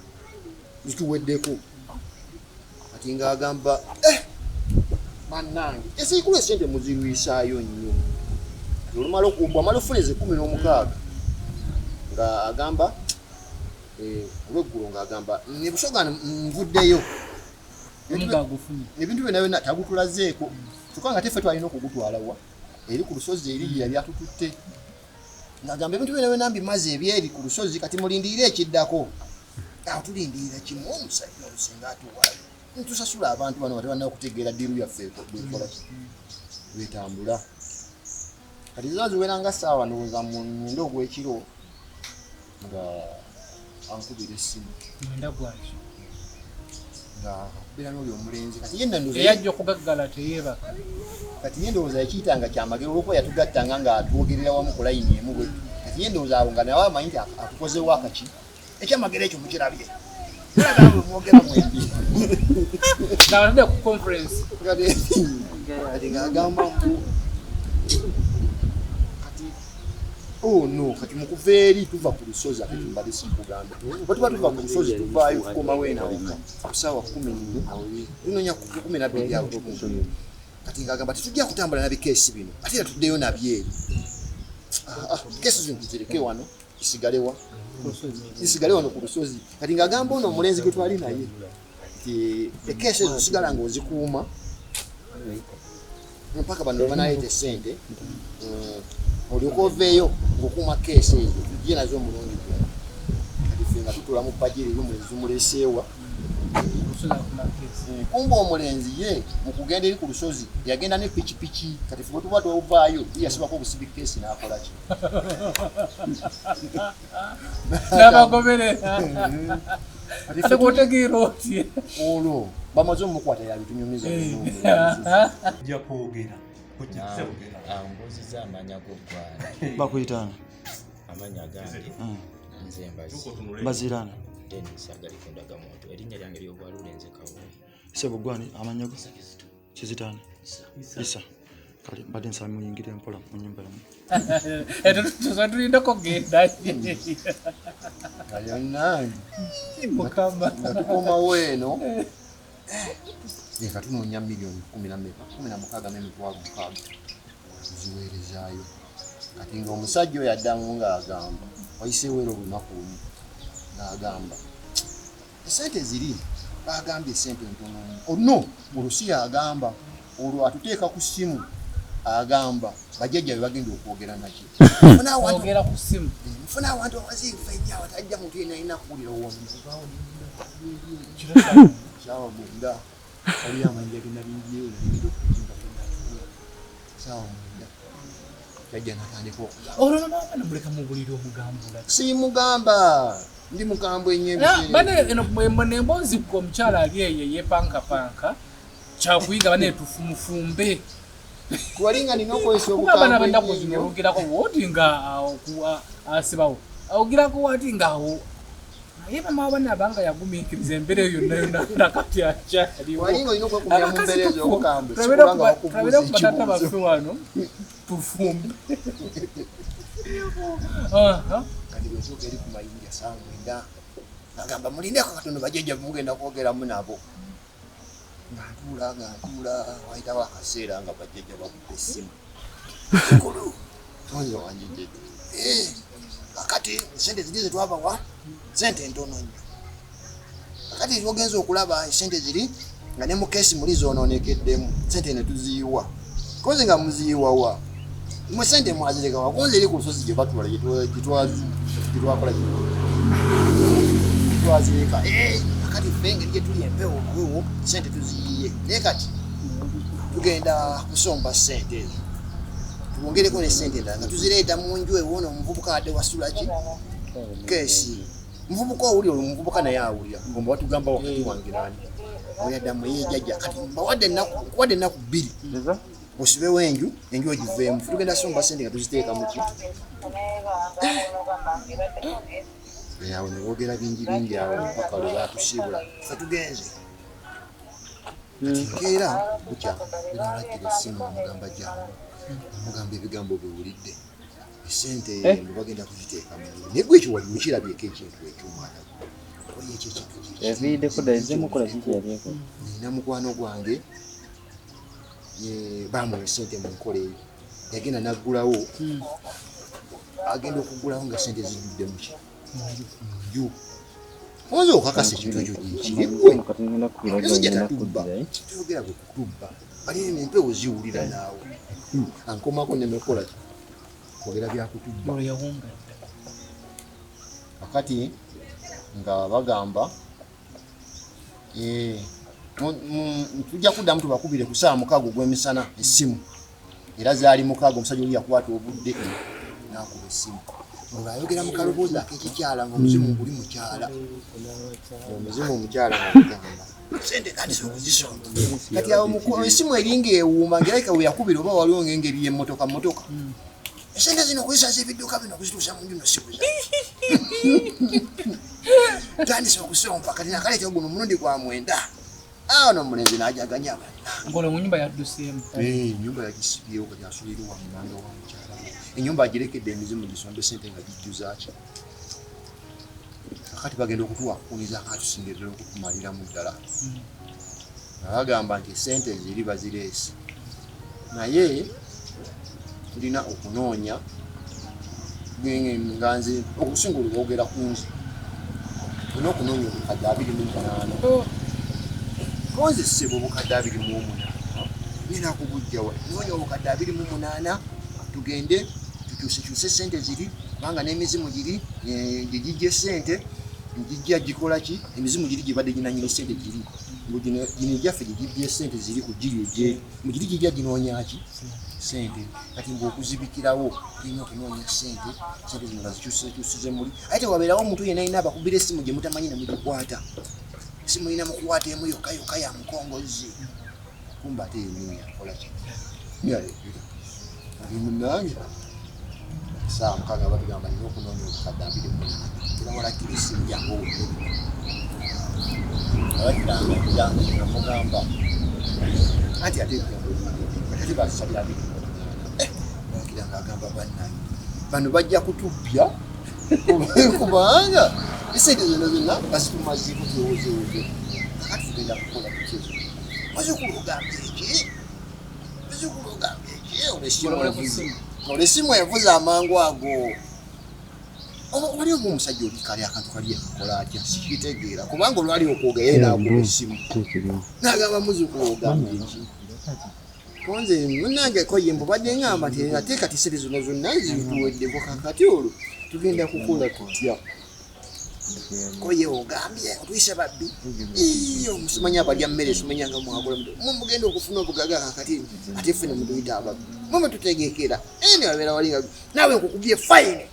zituweddeko kati ng'agamba mannange esiikulu esente muzirwisaayo nnyo olumala okubwamala ofuneze 16 nga agamba olweggulo ng'agamba nebusoga nvuddeyo ebintu byonna byonna tagutulazeeko kyokka nga teffe twalina okugutwalawa eri ku lusozi eri yali atututte ng'agamba ebintu byonna byonna mbimaze ebyeri ku lusozi kati mulindirire ekiddako awo tulindirira kimu omusajja olusenga atuwaayo ntusasula abantu bano batebanna okutegeera ddiiru yaffe bwekola betambula kati zaziweranga ssaawa ndowooza mu mwenda ogw'ekiro nga ankubira essimu mwenda gwaki nga akubeera n'oli omulenzi kati ye ndowooza eyajja okugaggala teyeebaka kati ye ndowooza yakiyitanga kyamagero olwokuba yatugattanga nga atwogerera wamu ku layini emu bwe kati ye ndowooza awo nga nawe amanyi nti akukozewo akaki ekyamagero ekyo mukirabye mwogera mwembi ng'abatadde ku conference kati ng'agamba mbu kati no kati mukuva eri tuva ku lusozi ate tumbale sikugamba bwe tuba tuva ku lusozi tuvaayo tukomawo enaweka ku ssaawa 10 tunoonya 12 awo tukunsoyo kati ng'agamba tetujja kutambula na bikeesi bino ate era tuddeyo nabyo eri keesi zino tuzireke wano isigale wano ku lusozi kati ng'agamba ono omulenzi gwe twali naye nti ekeesi ezo sigala ng'ozikuuma mpaka bano banaayeta essente olyoka oveeyo ng'okuuma keesi ezo tujje nazo omulundi kati ffe nga tutula mu pajiri omulenzi tumuleeseewa kumba omulenzi ye mu kugenda eri ku lusozi yagenda ne pikipiki kati ffe bwe tuba twovaayo yasibako obusibi keesi n'akola ki n'abagoberera ate bw'otegeera otye olwo bamaze omukwata yabitunyumiza ojja kwogera mbuuziza amanya g'oggwala bakuyitana amanya gange nze bazirana Dennis agalikundaga muntu erinnya lyange ly'obwala Lulenze Kawoyi sebugwani amanya go kizitana isa kale mbadde nsaba muyingire mpola mu nnyumba yamu tulindako genda ayonange mukama tukomawo eno leka tunoonya miliyoni 16,600 tuziweerezaayo kati ng'omusajja oyo addamu ng'agamba wayiseewo era olunaku lumu n'agamba esente ziri bagambye esente ntono olusi agamba olwo atuteeka ku ssimu agamba bajjajja be bagenda okwogera naki ogera ku ssimu nfuna awantu awaziivu ennyo awatajja muntu yena alina kuwulira saawa mwenda waliyo amanyi agenda bingiyo saawa mwenda jajja natandika olwo namuleka mu buliri omugambula simugamba ndi mukambwe bane emboozi gwe omukyala ali eyo yepankapanka kyakuyiga bane tufumufumbe kuwalinga nina okwesa obukambwe banaku zinologerako woti nga asibawo awogirako wati ngaawo naye mama bana abanga yagumiikiriza embeera eyo yonna nakati akyaliwo walinga olina okwekumira mu mbeera ez'obukambwe tulabira ku batata baffe wano tufumbe kati bwesooka eri ku mayinja saa mwenda agamba mulindeko katono bajjajja mugenda kwogeramu nabo ng'atuula wayitawo akaseera nga bajjajja bakubba essimu kikulu tonze wanje jjajja kakati esente ziri zetwabawa sente ntono nnyo kakati twogenza okulaba esente ziri nga ne mu keesi muli zoononekeddemu sente ne tuziyiwa koze nga muziyiwawa mwe sente mwazireka wakonze eri ku lusozi gye batwala gyetwakola twazireka kakati ffe engeri gye tuli empewo olwewo sente tuziyiye naye kati tugenda kusomba sente ezo tubongereko ne sente endala nga tuzireeta mu nju ewoona omuvubuka adde wasulaki keesi muvubuka owuli olwo omuvubuka naye awulira ngomba watugamba wakati wangirani oyaddamu yejjajja kati mbawadde ennaku 2 osibewo enju ogiveemu tugenda somba sente nga tuziteeka muki awo nebogera bingi awo mpaka lwe batusiibula fe tugenze kati nkeera bukya eralagira essimu omugamba jangu omugamba ebigambo biwulidde esente ndo bagenda kuziteeka mu naye gwe ekyo waliwo kirabyeko ekintu ekyomwana oye ekyo ekintu nina mukwano gwange bamuwa esente mu nkola eyo yagenda naggulawo agenda okugulawo nga sente zijjudde muki munju oza okakasa ekintu ekyo gyekirigwe tatubba tuyogera gwe kutubba balina empewo ziwulira naawe ankomako nemekola kwogera byakutubba akati nga bagamba tujja kuddamu tubakubire ku ssaawa 6 ogw'emisana essimu era zaali mukaaga omusajja oli yakwata obudde n'akuba essimu ng'ayogera mu kaloboozi ak'ekikyala ng'omuzimu guli mukyala omuzimu omukyala ng'agamba sente kati zokuzisonga kati awo essimu eringa ewuuma ng'erabika we yakubira oba waliwo ng'engeri y'emmotoka esente zino okuzisaza ebidduka bino okuzituusa mu nju no sibuza tandise okusompa kati nakaleeta guno omulundi gwa 9 awo n'omulenzi n'ajaganya ngolo mu nyumba yadduseemu ennyumba yagisibyewo kati asulirwa mu mwanga wa mukyala ennyumba agirekedde emizimu gisombe sente nga gijjuzaki kakati bagenda okutuwakuniza akatusingerera okutumaliramu ddala bagamba nti sente ziri bazireese naye tulina okunoonya nganze okusinga olwogera ku nze tulina okunoonya obukadde 28 konze ssebo obukadde 28 nina kubujjawa noonya obukadde 28 tugende tukyusekyuse sente ziri kubanga n'emizimu giri gigijja sente gijja gikola ki emizimu giri gibadde ginanyina sente giri gino gyaffe gigibbye sente ziri ku giri egyeri mugiri gijja ginoonyaki sente kati ng'okuzibikirawo tulina okunoonya sente zino bazikyusize muli ate tewabeerawo omuntu yenna alina abakubira essimu gye mutamanyi ne mugikwata essimu erina mukukwata emu yokka ya mukongozi kumba ate yennyini yakola ki nange saa mukaaga batugamba nina okunoonya obukadde 28 era walakira essimu jangu abakiranga mugamba anti ate basabira bakiranga agamba bannaye bano bajja kutubbya kubanga esente zino zonna bazitumaziiko tuwozewoze kakati tugenda kukola kukizo bazukulu ogambye eki olwessimu yavuze amangu ago wali omu omusajja oli kali akantu kali akakola atya sikitegeera kubanga olwali okwoga ye naakuba essimu n'agamba muzukulu ogambye eki konze munange koye mbadde ngamba nti ate kati sente zino zonna zituweddeko kakati olwo tugenda kukola tutya koye ogambye otuyise babbi omusimanya abalya mmere simanyanga mwakola mugenda okufuna obugaga kakati ate ffene mutuyita ababbi mwe tutegekera ene wabeera walinga naawe nkukubye fayini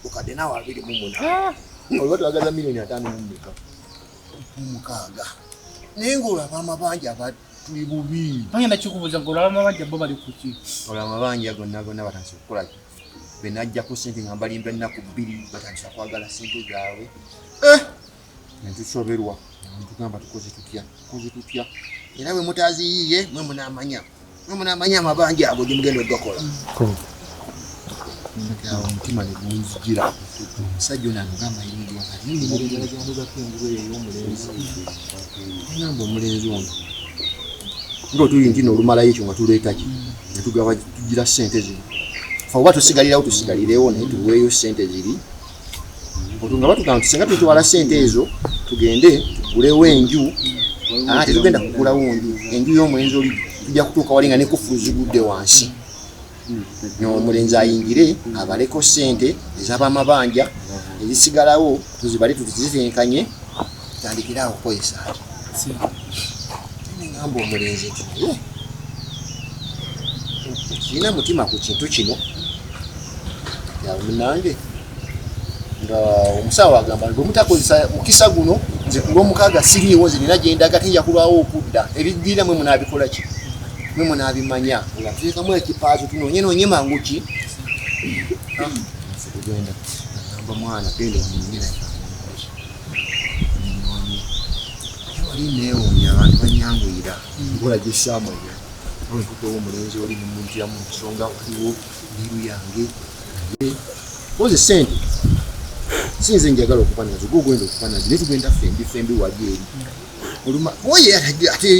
ukadde naawe 28 olwo twagaza $5 mukaaga naye ng'olaba amabanja tuli bubi bagenda kikubuuza ng'olaba amabanja bo bali kuki olaba amabanja gonna batandisa okukola ki be najjako sente nga mbalimba ennaku 2 batandisa kwagala sente zaabwe netusoberwa tugamba tukoze tutya era bwe mutaziyiye mwe munaamanya amabanja ago gye mugenda ogakola awo omutima ne gunzijira omusajja ono anogamba ngamba omulenzi ono ngaotuli nti n'olumalayo ekyo nga tuleeta ki netugaba tugira sente zino fa oba tusigalirewo naye tuweeyo sente ziri nga batugamba tusenga tutwala sente ezo tugende tugulewo enju tetugenda kugulawo enju y'omulenzi oli tujja kutuuka wali nga ne kufulu zigudde wansi omulenzi ayingire abaleko sente ez'abamabanja ezisigalawo tuzibale tuzitenkanye tutandikire awo okukozesa ngamba omulenzi kirina mutima ku kintu kino munange nga omusawo agamba bwe mutakozesa mukisa guno nze kulw'omukaaga siriiwo nzirina gyendaga tijja kulwawo okudda ebigwira mwe munaabikola ki mwe munaabimanya nga tuteekamu ekipaazo tunoonye mangu ki tugenda agamba mwana genda omunyira wali neewuunya abantu banyanguyira nkola gyesaamanya olwekutewo omulenzi oli mumuntiramu nsonga waliwo liru yange koze sente sinze njagala okuba nazo gwogwenda okuba nazo naye tugenda fembi wali eri oye ate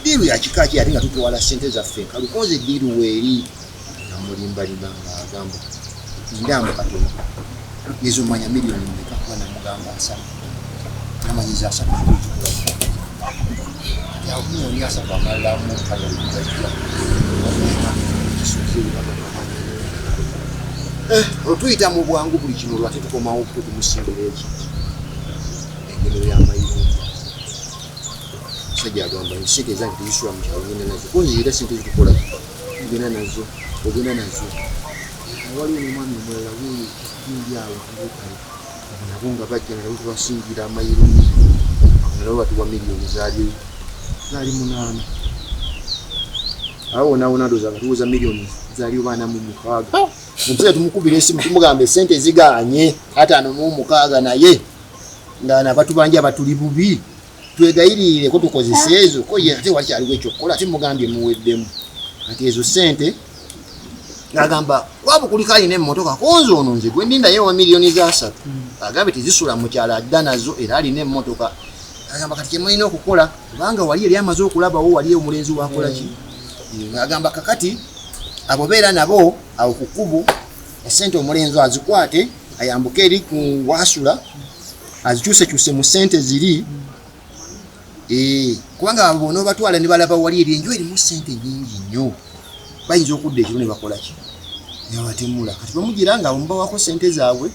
liru yakikaki ate nga tutwala sente zaffe kalukoze liru weeri namulimbalima ngaagamba ndamu katono ezo manya miliyoni meka kuba namugamba 3 namanyiza 3 yakumuli 3 amalamu otuyita mu bwangu buli kino lwate tukomawo okutumusimbira eki engemero y'amayirungi sajja agamba ensente zange tezisula mu kyalo ngenda nazo kunziyira sente zitukola ogenda nazo waliwo omwami omulala w'injawo nabo nga bajja nabo tubasingira amayiro nabo batuwa miliyoni zaali 8 awo naawona ndooza batuwoza miliyoni zaali 46 omusajja tumukubira esimu tumugamba esente ziganye 56 naye nga nabatubanja abatuli bubi twegayirire ko tukozesa ezo ko ye ate wakyaliwo ekyokukola ate mugambye muweddemu kati ezo sente ngagamba wabukulika alina emmotoka konzo ono nze gwe ndinda yewa miliyoni za 3 agambe tizisula mukyala adda nazo era alina emmotoka agamba kati kyemulina okukola kubanga wali yali amaze okulabawo wali omulenzi wakola ki agamba kakati abo beera nabo awo ku kkubo esente omulenzi azikwate ayambuke eri ku wasula azikyusekyuse mu sente ziri kubanga abo n'obatwala ne balaba wali eri enju erimu sente nyingi nnyo bayinza okudda ekiro ne bakola ki yabatemula kati bamugira nga omubawako sente zaabwe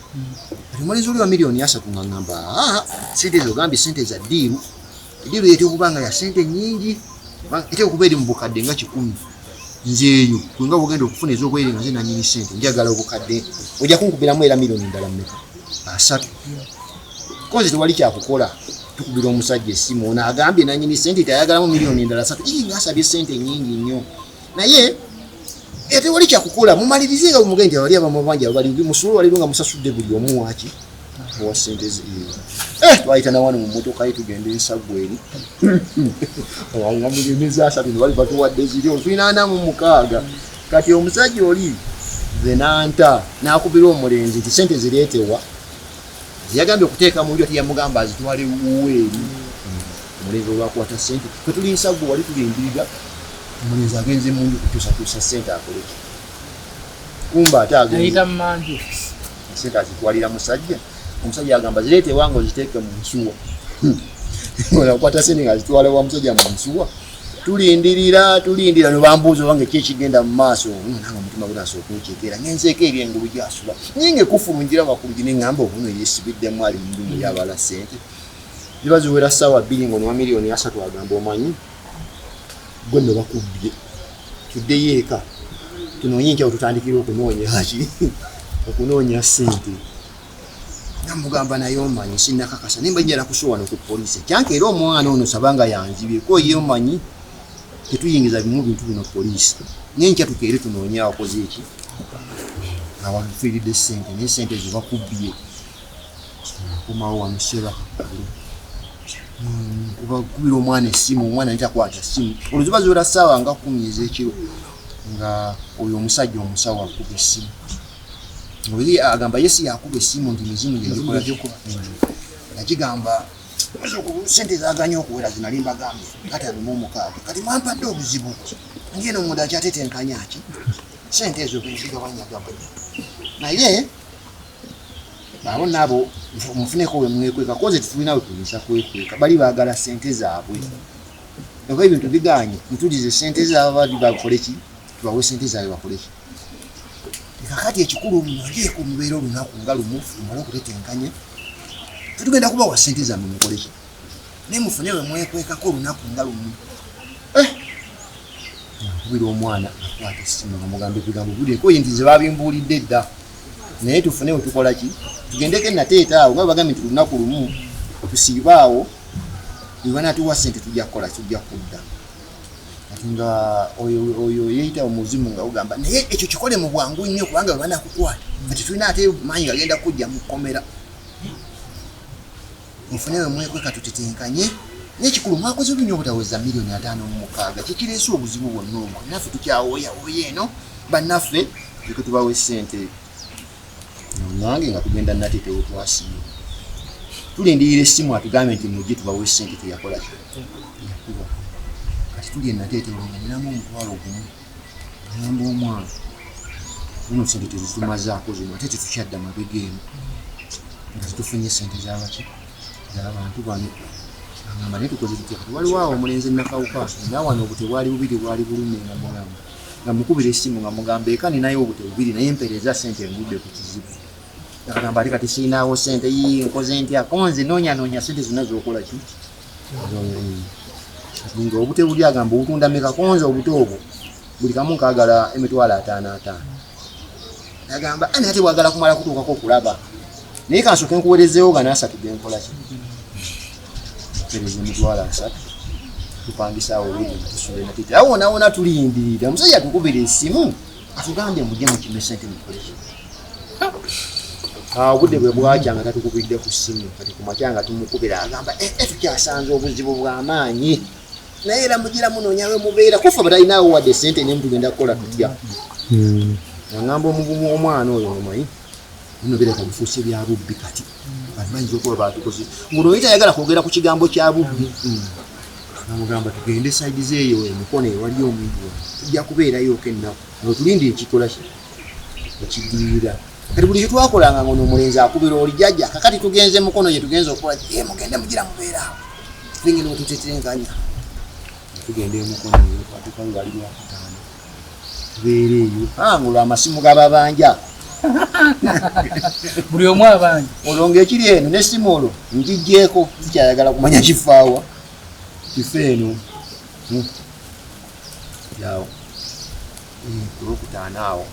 kati omulenzi oli wa miliyoni 3 ng'agamba sente ezo ogambye sente za ddiiru eddiiru yetya okubanga ya sente nyingi etya okuba eri mu bukadde nga 10 nzeeyo kwenga bugenda okufuna ez'obwere nga nze nanyini sente njagala obukadde ojja kunkubiramu era miliyoni ndala mmeka 3 konze tewali kyakukola tukubira omusajja essimu ono agambye nanyini sente tayagalamu miliyoni ndala 3 ngaasabye sente nyingi nnyo naye tewali kyakukola mumalirize nga mugende wali abamubanja bali musulu wali nga musasudde buli omu waki wa sente twayita na wano mu mmotoka ye tugenda ensagweri nga miliyoni za 3 ne bali batuwadde ziri 86 kati omusajja oli ze nanta n'akubira omulenzi nti sente zireetewa yagambye okuteeka mu nju ati yamugamba azitwale wuweeri omulenzi olwakwata sente twetuli nsagwe wali tulindiriga omulenzi agenze mu nju kukyusakyusa sente akoleki kumba ate agayita mumanju sente azitwalira musajja omusajja agamba zireete wange oziteeke mu nsuwa olakwata sente nga zitwala wa musajja mu nsuwa tulindirira nobambuuza obange ki ekigenda mu maaso nanga omutima gunaasooka okukyekera ngenzeeko eri engulu gyasula nyinga ekufulungira bakulugi neŋŋamba obuno yeesibiddemu ali mu ndumu yabala sente ziba ziwera ssaawa 2 ng'onowa miliyoni 3 agamba omanyi gwe nno bakubbye tuddeyo eka tunoonye nkyawo tutandikira okunoonya sente namugamba naye omanyi sinnakakasa nimba njala kusowana ku poliisi kyanke era omwana ono sabanga yanzibyeko ye omanyi tetuyingiza bimu bintu bino poliisi nyenkya tukeere tunoonye akoze eki abafiiridde sente naye sente zebakubye komawo wamuseba kubira omwana essimu omwana nitakwata ssimu oluziba ziwera ssaawa nga 10 ez'ekiro nga oyo omusajja omusawo akuba essimu oli agamba yesi yakuba essimu nti mizimu yagigamba sente zaganye okuwera zinali mbagambye kati alimu 6 kati mwampadde obuzibu ngeno omuntu akyatetenkanya ki sente ezo benzigabanyagaba naye abo nabo mufuneko we mwekweka koze tufulina we tulisa kwekweka bali baagala sente zaabwe nga ebintu biganye mutulize sente zaabwe bakoleki tubawe sente zaabwe bakoleki kakati ekikulu ngiye ku mbeera olunaku nga lumu tumale okutetenkanya tutugenda kubawa sente zammwe mukoleki naye mufune we mwekwekako olunaku nga lumu kubira omwana akwata essimu nga mugambe ebigambo buliko ye nti ze babimbuulidde dda naye tufune we tukola ki tugendeko enateeta awo nga bagambye nti lunaku lumu tusiibaawo ibana tuwa sente tujja kukola tujja kudda kati nga oyo yeeyita omuzimu nga ugamba naye ekyo kikole mu bwangu nnyo kubanga we banakukwata kati tulina ate maanyi gagenda kujja mu kkomera mufune we mwekweka tutetenkanye n'ekikulu mwakoze olunnyo obutaweza miliyoni 56 kikireese obuzibu bwonna obwo naffe tukyawoyawoya eno bannaffe tuleke tubawe sente nange nga tugenda nateete we twasiiwe tulindirira essimu atugambye nti mujje tubawe sente teyakola yakuba kati tuli enateete wenga ninamu omutwalo gumu namba omwana buno sente tezitumazaako zino ate tetukyadda mabega eno nga zitufunye sente zabaki z'abantu bano agamba naye tukoze tutya kati waliwo awo omulenzi nakawuka nga wano obute bwali bubiri bwali bulume nga mugamba nga mukubira essimu nga mugamba eka ninayo obute bubiri naye empeereza sente engudde ku kizibu agamba ate kati siinaawo sente nkoze ntya konze noonya sente zonna zokola ki nga obute buli agamba obutunda meka konze obute obwo buli kamu nkagala emitwalo 5 agamba ani ate bwagala kumala kutuukako okulaba naye kansooke nkuweerezeewo ga n'asatu genkola ki tereza emitwalo 3 tupangisaawo tusule natete awo wona tulindirira omusajja tukubira esimu atugambye mujje mukime sente mukoleki obudde bwe bwakya nga tatukubidde ku ssimu kati ku makya nga tumukubira agamba tukyasanze obuzibu bw'amaanyi naye era mugira munoonya we mubeera kufa batalinaawo wadde sente ne mutugenda kukola tutya nangamba omuvumu omwana oyo omanyi bino bireka bifuuse bya bubbi kati bayinza okuba batukoze ngono oyita ayagala kwogera ku kigambo kya bubbi namugamba tugende saidi zeeyo emikono ewali omuntu tujja kubeerayo okennaku notulindi ekikola ekiddiira kati buli kyetwakolanga ngono omulenzi akubira oli jjajja kakati tugenze mukono gye tugenza okukola mugende mugira mubeeraawo tugenda otutetenkanya tugenda emukono eyo twatuka lwali lwakutaano tubeera eyo ngolwa amasimu gababanja buli omu abanja olwo ekiri eno nesimu olwo ngijjeeko sikyayagala kumanya kifaawa kifo eno yawo kulwokutaano awo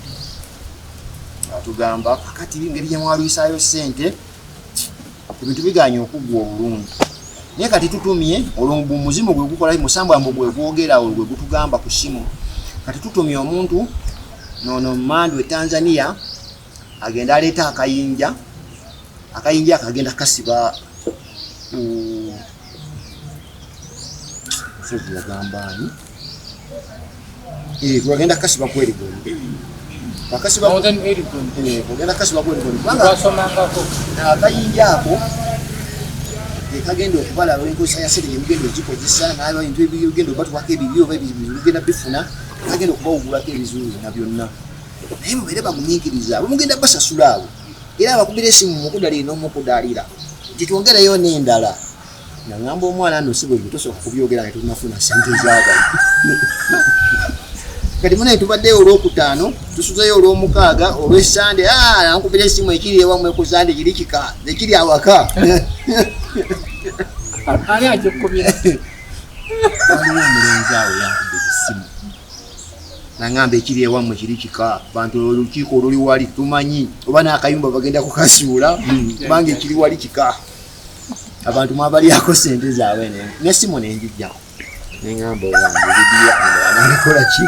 atugamba kakati ngeri gyemwalwisaayo sente ebintu biganye okuggwa obulungi naye kati tutumye olwo muzimu gwe gukola musambwa mbu gwe gwogera olwo gwe gutugamba ku ssimu kati tutumye omuntu nono mmandwe Tanzania agenda aleeta akayinja akagenda kasiba sozi yagambaani kugenda kasiba kwerigoni akasiba kugenda kasiba kwerigoni akayinja ako kagenda okubala enkozesa ya sente emigendo egikozesa naaba bintu ebigenda obatwako ebibyo bigenda bifuna kagenda okubawugulako ebizibu byonna byonna naye mubeere bamunyiikiriza bamugenda basasula abo era abakubira esimu mukudalira n'omukudalira titwongerayo n'endala nangamba omwana nno si bwe tosobola kubyogera nga tunafuna sente zaabali kati munaye tubaddeyo olwokutaano tusuzeyo olwomukaaga olwesande nankubira esimu ekiri ewamu ekuzande kiri kika ekiri awaka ani ajokubira aliwo omulenzi awo yankubira esimu nangamba ekiri ewamu kiri kika bantu olukiiko oluli wali tumanyi oba n'akayumba bagenda kukasuula kubanga ekiri wali kika abantu mwabalyako sente zaabwe nesimu nenjijjako nengamba owangebidiyanalikola ki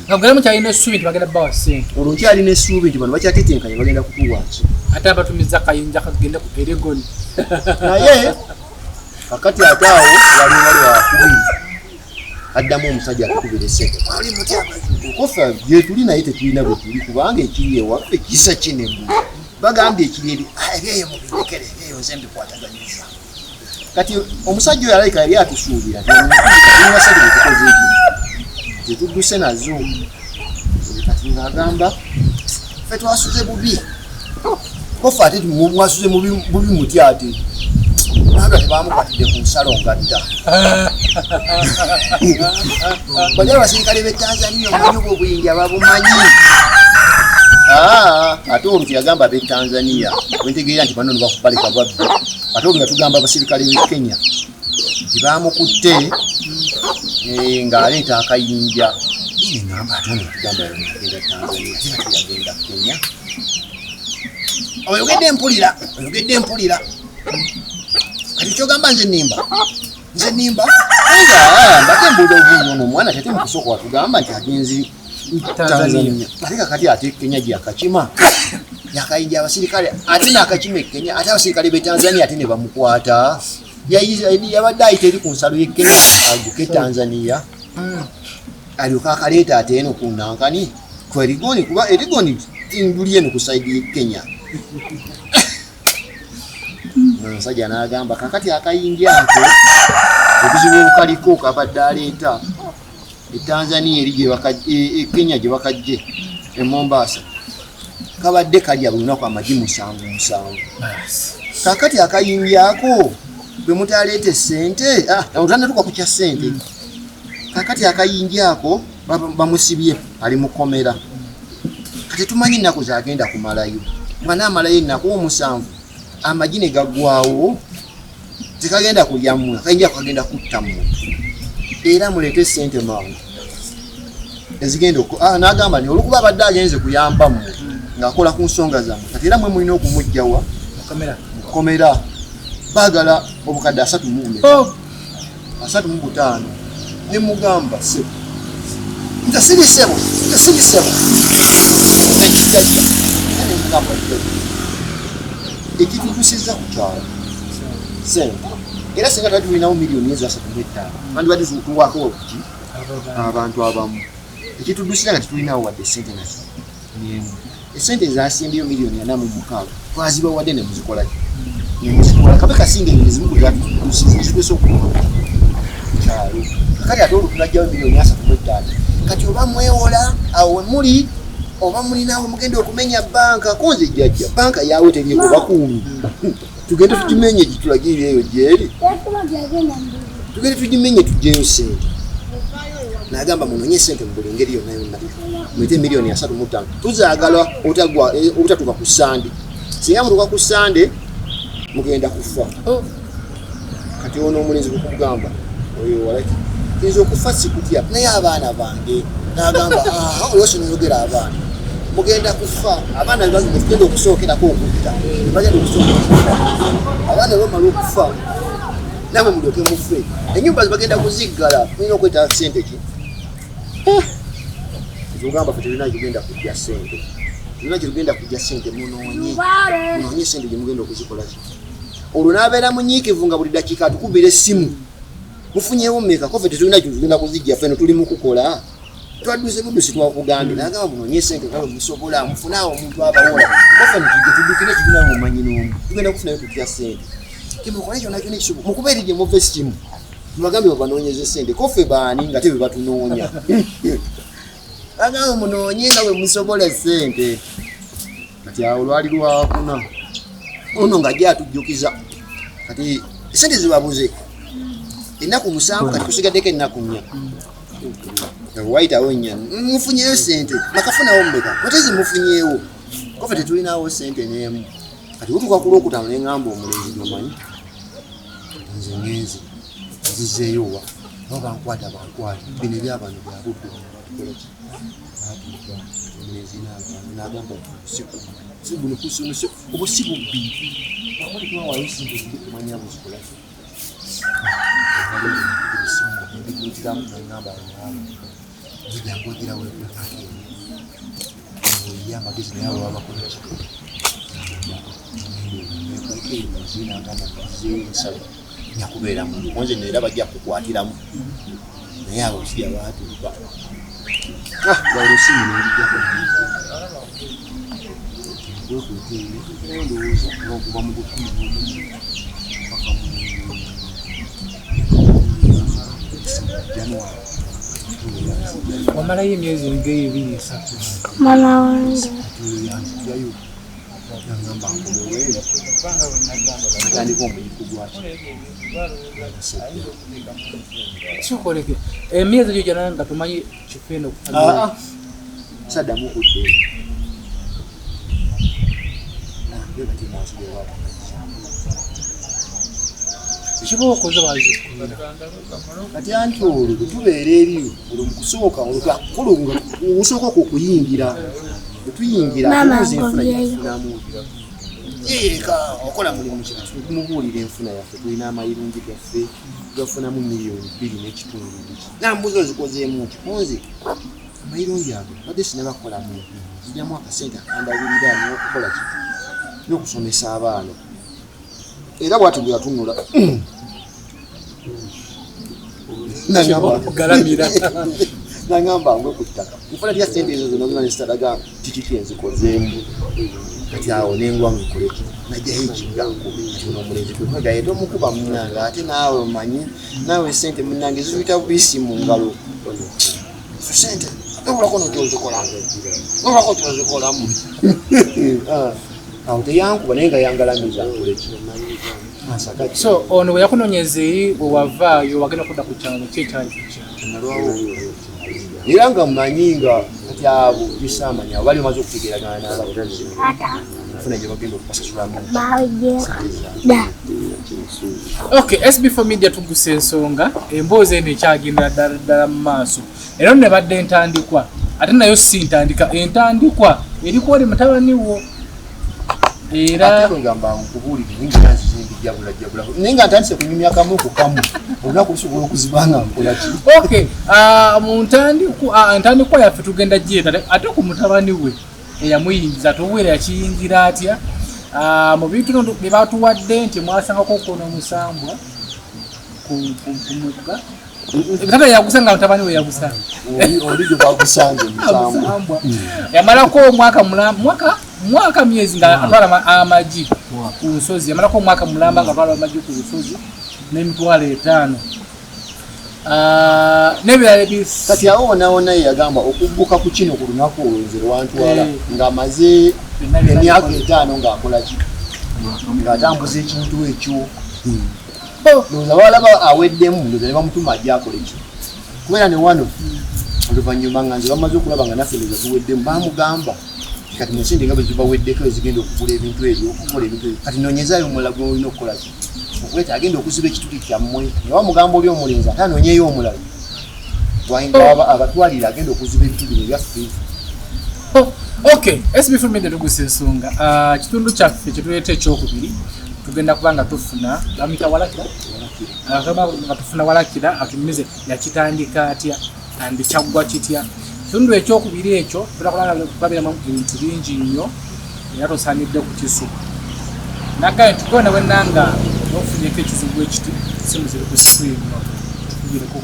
ngagera mukyalina essuubi nti bagenda bawa sente olwo nkyalina essuubi nti bano bakyatetenkanya bagenda kutuwaki ate abatumiza akayinja kagenda ku eregoni naye kakati ate awo wali wakubiri addamu omusajja akukubira esente ali mutyakofa gyetuli naye tetulina bwe tuli kubanga ekiri ewaffe kisa kineggu bagambye ekiri ebyeyo mubirekere ebyeyo nze mbikwataganyiza kati omusajja oyo alayika yali atusuubira tinasajja betukoze eki tetudduse nazo kati ngagamba ffe twasuze bubi kofa ate mwasuze bubi mutya ate nanga tebamukwatidde ku nsalo nga dda bali abasirikale b'e Tanzania omanyi obwo obuyinja babumanyi ate olwo tuyagamba ab'e Tanzania wentegeera nti bano nebakubaleka babbi ate olwo yatugamba abasirikale b'e Kenya nti bamukutte ng'aleeta akayinja ngamba ate ono tugamba yagenda Tanzania ate ate yagenda Kenya oyogedde mpulira kati kyogamba nze nimba nga mbadde mbuuza obungi ono omwana tate mukusooka watugamba nti agenzi Tanzania ate kakati ate Kenya gyakakima yakayinja abasirikale ate nakakima e Kenya ate abasirikale b'e Tanzania ate ne bamukwata yabadde ayita eri ku nsalo y'e Kenya aguke Tanzania alyoka akaleeta ate eno ku nankani kwerigoni kuba erigoni nduli eno ku saidi y'e Kenya omusajja n'agamba kakati akayinja ako obuzibu obukaliko kabadde aleeta e Tanzania eri Kenya gye bakajje e Mombasa kabadde kalya buli lunaku amagi 7 kakati akayinja ako bwe mutaleeta essente otandatuka ku kya ssente kakati akayinja ako bamusibye ali mukomera kati tumanyi ennaku zagenda kumalayo nga naamalayo ennaku 7 amagi ne gaggwawo tekagenda kulya mmwe akayinja kagenda kutta muntu era muleete ssente mangu ezigenda n'agamba nti olwokuba abadde agenze kuyambamu ng'akola ku nsonga zammwe kati era mwe mulina okumugjawa mukomera baagala obukadde 35 ne mugamba sebo ntasibisebo ekitutusiza ku kyalo sente era singa twali tulinawo miliyoni eza 35 bandibadde tuwako okuki abantu abamu ekitudusira nga tetulinawo wadde sente nazo esente ezasimbyeyo miliyoni 46 twazibawadde ne muzikola kabe kasinga engeri zimu kuzatutusiza okukola kyalo kati ate olutulajjawo miliyoni 35 kati oba mwewola awo muli oba mulinawo mugenda okumenya banka konze jjajja banka yawe teryeko bakuumi tugende tugimenye gitulagirire eyo gyeri tugende tugimenye tugyeyo sente n'agamba munonye sente mu buli ngeri yonna yonna mwete miliyoni 35 tuzaagala obutatuuka ku sande singa mutuuka ku sande mugenda kufa kati ono omulenzi kukugamba oyo walaki nze okufa sikutya naye abaana bange n'agamba olwose noyogera abaana mugenda kufa abaana tugenda okusookerako okutta bagenda okusookera abaana bamala okufa namwe mulyoke mufe ennyumba zibagenda kuziggala mulina okwetaaga sente ki tugamba fe tulina kigenda kujja sente tulina kyetugenda kujja sente munoonye sente gye mugenda okuzikolaki olwo n'abeera munyiikivu nga buli dakiika atukubira essimu mufunyeewo mmeka kofe tetulina kyetugenda kuzijja feno tuli mu kukola twadduze buddusi twakugambye n'agamba munoonye sente nga musobola mufuneawo omuntu abawola kofe netujja tuddukire tugenda mumanyi n'omu tugenda kufunayo tutya sente kimukole kyonna kyonna ekisobola mukubeeri gye muva esikimu tubagambye babanoonyeze sente kofe baani nga tebe batunoonya agamba munoonye nga bwe musobola sente kati awo lwali lwakuna ono nga ajja atujjukiza kati esente zibabuze ennaku 7 kati kusigaddeko ennaku 4 wayitawo ennya mufunyeyo sente nakafunawo mmeka mutezi mufunyeewo kofe tetulinawo sente n'emu kati utuuka ku Lwokutaano ne ŋŋamba omulenzi nomanyi nze ngenze nzizeeyo wa nabo bankwata bino ebyabano byabudde tukolaki omulenzi n'agamba buno kusomesa oba si bubbi akolikubawayo sente ziri kumanya buzikolaki amagezi naye abo babakolaki nyakubeera munze neera bajja kukwatiramu naye abo kijja baatuuka balosimu nerijjako ndowooza okuva mu January wamalayo emyezi ngeyo 2-3 mwana wange nagamba nkomeweeyo natandika omuyiko gwaki kikoleke emyezi egyo gyonna nga tumanyi kifeeno saddamu okudde kiba okoze bazikubira kati anti olwo bwetubeera eri olwo mukusooka olwo osooka okuyingira bwetuyingira enfunamu eka okola mulimu kinatu tumubuulira enfuna yaffe tulina amayirungi gaffe gafunamu miliyoni 2.5 nambuzi ozikozeemu nti konze amayirungi ago badde sinabakolamu zijjamu akasente akandabirira n'okukola ki n'okusomesa abaana era bwatugera tunula nagamba ngwe ku ttaka nfuna tya sente ezo zonna zonna nezitalaga tikiki enzikozeemu kati awo nengwa nkoleki najjayo ekigango kati ono omulenzi kwekwegaye tomukuba munnange ate naawe omanyi naawe sente munnange ziyita buyisi mu ngalo sente nobulako notozikolanobulako tozikolamu awo teyankuba naye nga yangalamiza nkoleki so ono bwe yakunoonyeza bwe wavaayo wagenda kudda ku kyalo kyekyali nalwawo era nga mmanyi nga kati abo bisaamanya bali omaze okutegeeragana n'abafuna gye bagenda okubasasulamu Okay, SB4 Media Tuggussa Enssonga emboozi eno ekyagenda ddala mu maaso era ne badde entandikwa ate nayo si ntandika entandikwa eriko oli mutabani wo era ngamba nkubulira ninga jabula ninga ntandise kunyumya kamu ku kamu olunaku lusobola okuzibanga nkola ki. Okay, mu ntandikwa yaffe tugenda gyeta ate ku mutabani we eyamuyingiza tuwere yakiyingira atya mu bintu bye batuwadde nti mwasangako kono musambwa ku mugga tata yagusanga mutabani we yagusanga oli gwakusanga musambwa yamalako mwaka myezi nga atwala amaji ku lusozi yamalako mwaka mulamba nga atwala amaji ku lusozi n'emitwalo 5 nebirala bis kati awo naona yagamba okugguka ku kino ku lunaku olwenzero wantwala nga maze emyaka 5 ng'akola ki ng'atambuza ekintu ekyo ndoza balaba aweddemu ndoza ne bamutuma ajja akole ki kubera ne wano oluvannyuma nga nze bamaze okulaba nga naffe ndoza tuweddemu bamugamba kati musente nga bwe zibaweddeko ezigenda okugula ebintu ebyo okukola ebintu ebyo kati noonyezaayo omulala gw'olina okukola ki okuleta agenda okuziba ekituti kyammwe nga bamugamba oli omulenzi ate anoonyeyo omulala gwayinga abatwalira agenda okuziba ebituti bino ebyaffe. Okay, SB4 Media Tuggussa Enssonga kitundu kyaffe kyetuleeta ekyokubiri tugenda kubanga tufuna bamita walakira nga tufuna walakira atumize yakitandika atya andi kyaggwa kitya kitundu ekyokubiri ekyo tulakulabiramu ebintu bingi nnyo era tosaanidde ku kisu nakaye tukona bwennanga ofunyeeko ekizibu ekiti simu ziri ku screen tugireko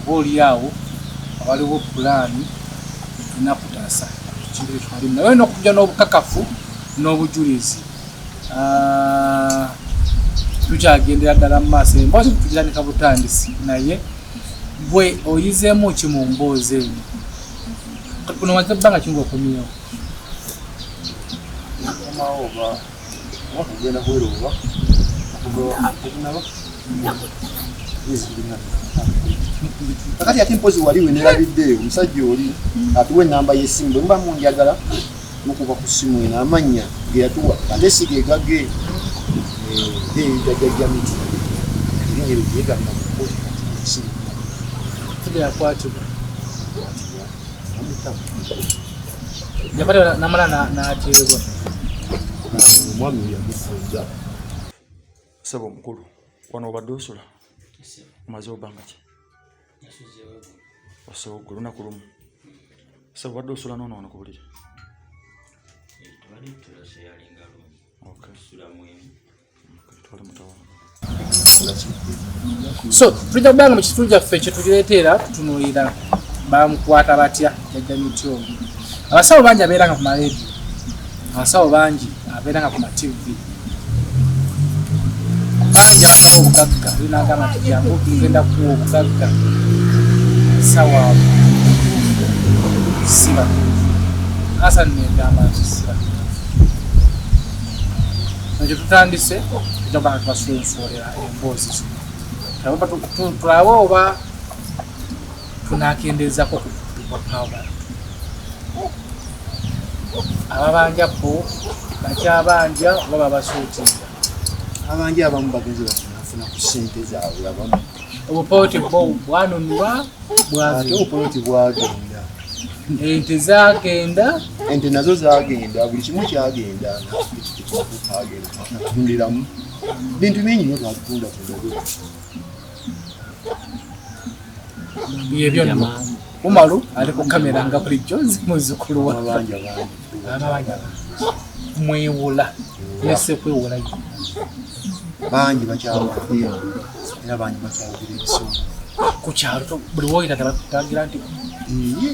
oolyawo waliwo pulaani tunakutaasa kintu ekitwalimu naye n'okujja n'obukakafu n'obujulizi tukyagendera ddala mu maaso emboozi tugirabika butandisi naye bwe oyizeemu ki mu mboozi eno kuno waze ebbanga kinga okomyewo okugenda kweroba kakati ate mpozi waliwe nerabidde omusajja oli atuwa enamba y'essimu bwe muba munjagala mukuba ku ssimu eno amanya ge yatuwa ate si ge gage jajjamiti erinnya lyegamba mukoti kati yakwatibwa yapata namala n'ateebwa omwami yamufunza. Sebo mukulu wano obadde osula omaze obanga ki osobola ogula olunaku lumu sebo obadde osula noono wano ku buliri so tujja kubanga mu kitundu kyaffe kyetuleetera tutunuulira bamukwata batya jajjamiti oyo abasawo bangi abeeranga ku maleediyo abasawo bangi abeeranga ku mativi bangi abasawo obugagga linagamba nti jangu tugenda kuwa obugagga sawa siba asa negamba nti siba ekyo tutandise tujja kubanga tubasunsуулira emboozi zino tulabe oba tunakendeezako kukutubwa kw'abantu ababanja po bakyabanja oba babasuutinga abanja abamu bagenzi bafunafuna ku ssente zaabwe abamu obupooti bwo bwanunulwa ate obupooti bwagenda ente zagenda ente nazo zagenda buli kimu kyagenda natundiramu bintu bingi nyo twatunda byebyo nno umalu ali ku kamera nga bulijjo nzimuzukulu wa abanja mwewula nese kwewula bangi bakyawulira era bangi bakyawulira ebisomo ku kyalo buli woyita tagira nti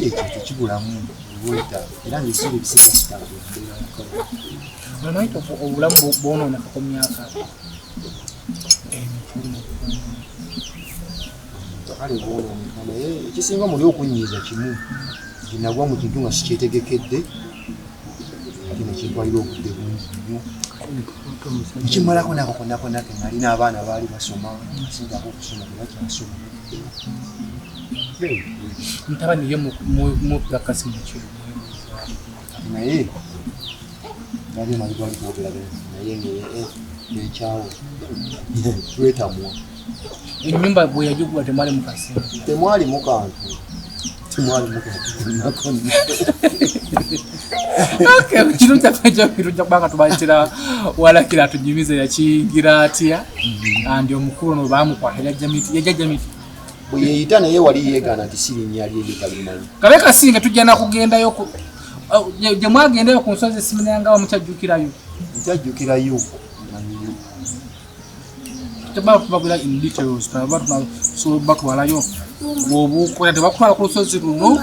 ekyo kibulamu woyita era ngaekisobo ebisinga kitambula nonaita obulamu bwonooneka ku myaka kale bwonooneka naye ekisinga muli okunyiiza kimu nti nagwa mu kintu nga sikyetegekedde ate nekintwalira obudde bungi nnyo ekimalako nako konakonake nalina abaana baali basoma singako okusoma tebakyasoma mutabani ye mupakasi mukyo naye nali maze twali kwogera naye nekyawo twetamwa ennyumba bwe yajugula temwali mukasi temwali mukantu kino kyafajja kubanga tubaletera walakira atunyumiza yakiyingira atya andi omukulu no bamukwata yajja jamiti bwe yeeyita naye wali yeegaana nti sirinnya lyeryo talimanyi kabe kasinga tujja nakugendayo gye mwagendayo ku nsozi siminangawo mukyajjukirayo tebakubagula in details batwalayo obukoya tebakutwala ku lusozi luno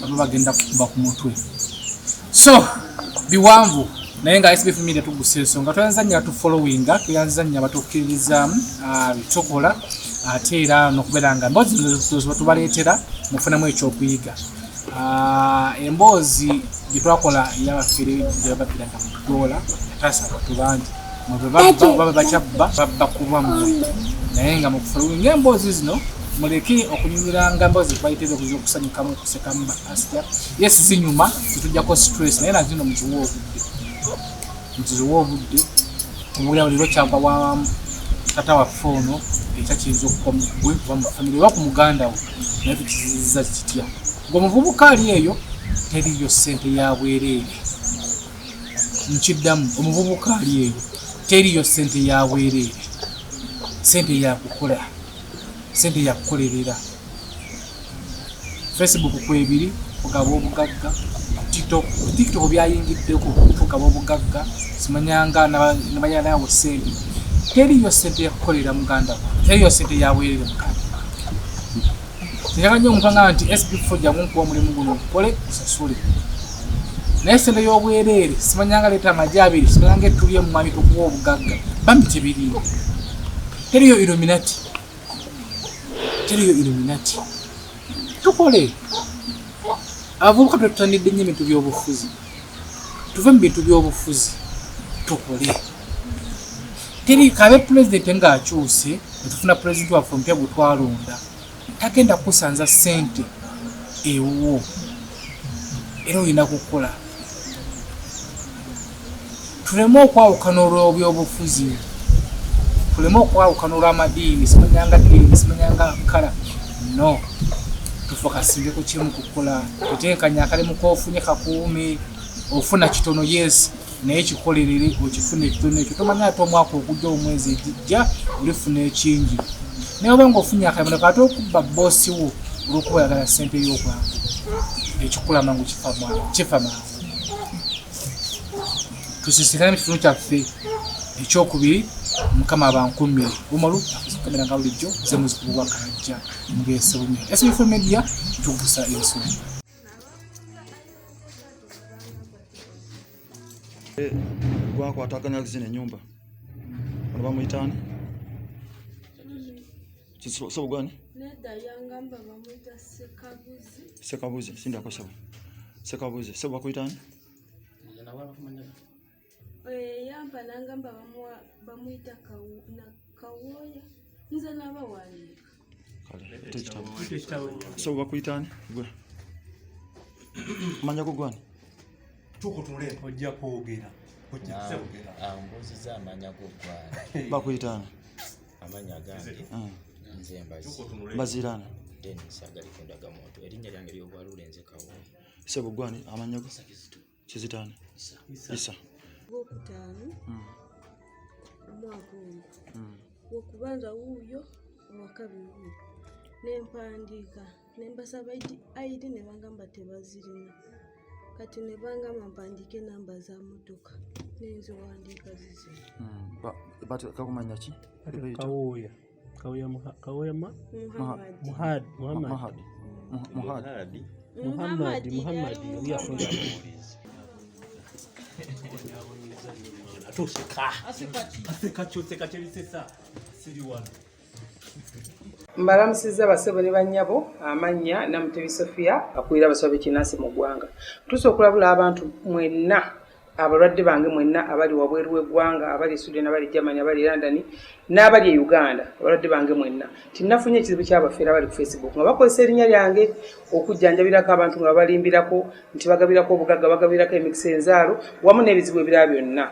aba bagenda kukuba ku mutwe so biwanvu naye nga SB4 Media Tuggussa Enssonga twanzanya tufollowinga tuyanzanya batukkiririzaamu bitukola ate era n'okubeera nga emboozi tubaleetera mufunamu ekyokuyiga emboozi gye twakola eyabafere gye bababbiranga mu Tugoola yataasa abantu bangi baba bakyabba babbakulwamu naye nga mu kufollowinga emboozi zino muleke okunyumiranga emboozi kubayiteza okuza okusanyukamu okusekamu asya yes zinyuma zitujjako stress naye nazino mukiziwa obudde omulirawo leero kyagwa wa tata waffe ono ekyakiyinza okuba mugwe kuba mu famire oba ku muganda wo naye tukiziziza kitya ng'omuvubuka ali eyo teriyo ssente ya bwereere nkiddamu omuvubuka ali eyo teriyo ssente ya bwereere ssente yakukola ssente yakukolerera Facebook kwebiri kugaba obugagga TikTok byayingiddeko kugaba obugagga simanyanga nabayanawo ssente teriyo ssente yakukolera muganda wo teriyo ssente ya bwereere muganda njagala nnyo omuntu angamba nti SB4 jangu nkuwa omulimu guno okukole usasule naye ssente y'obwereere simanyanga leeta amagye abiri simanyanga etulye mu mwami tukuwa obugagga bambi tebiriiwo teriyo Illuminati tukole abavubuka twetutandidde nnyo ebintu by'obufuzi tuve mu bintu by'obufuzi tukole teri kabe pulezidenti ng'akyuse netufuna pulezidenti waffe omupya gwe twalonda tagenda kusanza ssente ewuwo era olina kukola tuleme okwawukana olw'ebyobufuzi tuleme okwawukana olw'amadiini simanyanga diini simanyanga kala no tufokasinge ku kimu kukola tuteekanya akalimu k'ofunye kakuume ofuna kitono yes naye kikolerere okifuna ekitono ekyo tomanya ate omwaka okujja omwezi ejijja olifuna ekingi naye oba ng'ofunye akalimu kate okubba boosi wo olw'okuba oyagala ssente y'okwangu ekikula mangu kifa mangu tusisikane mu kitundu kyaffe ekyokubiri mukama abankumire bumalu akuzikamera nga bulijjo ze muzikubu bwakalajja ng'ese bunye SB4 Media Tuggussa Enssonga gwakwataganya zino ennyumba ono bamuyitaani sobugani sekabuzi sindako sekabuzi sebo bakuyitaani yampa nangamba bamuyita kawoya nze nabawandiika so bakuyitaani gwe manya gugwani tukutunule ojja kwogera mbuzi z'amanya gugwani bakuyitaani amanya gange nze bazirana sagali kundaga muntu erinnya lyange ly'obwalulenze kawoya sebugwani amanya kizitaani isa gwokutaano omwaka ono wokubanza wuuyo owakabiri wuuyo nempandiika nembasaba ID ne bangamba tebazirina kati ne bangamba mpandiike namba za motoka nenziwandiika zizino kakumanya ki Muhammad mbalamusiza basebo ne bannyabo amannya Namutebi Sofia akulira abasaba b'ekinnansi mu ggwanga tusobola okulabula abantu mwenna abalwadde bange mwenna abali wabweru w'eggwanga abali e Sweden abali Germany abali London n'abali e Uganda abalwadde bange mwenna tinnafunye ekizibu ky'abafeera abali ku Facebook nga bakozesa erinnya lyange okujjanjabirako abantu nga balimbirako nti bagabirako obugagga bagabirako emikisa enzaalo wamu n'ebizibu ebirala byonna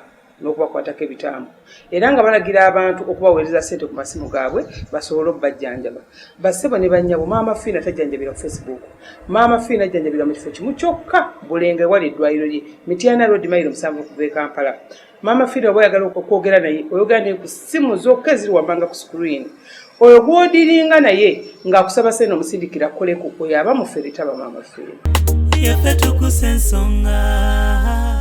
n'okubakwatako ebitambo era nga balagira abantu okubaweereza ssente ku masimu gaabwe basobole okubajjanjaba. Bassebo ne bannyabo, maama Fiina tajjanjabira ku Facebook, maama Fiina ajjanjabira mu kifo kimu kyokka Bulenge wali eddwaliro lye Mityana Road mayiro 7 okuva e Kampala. Maama Fiina oba oyagala okwogera naye oyogera naye ku ssimu zokka eziri wammanga ku screen. Oyo gw'odiringa naye ng'akusaba ssente omusindikira koleko oyo aba mufere taba maama Fiina. Tuggussa Enssonga.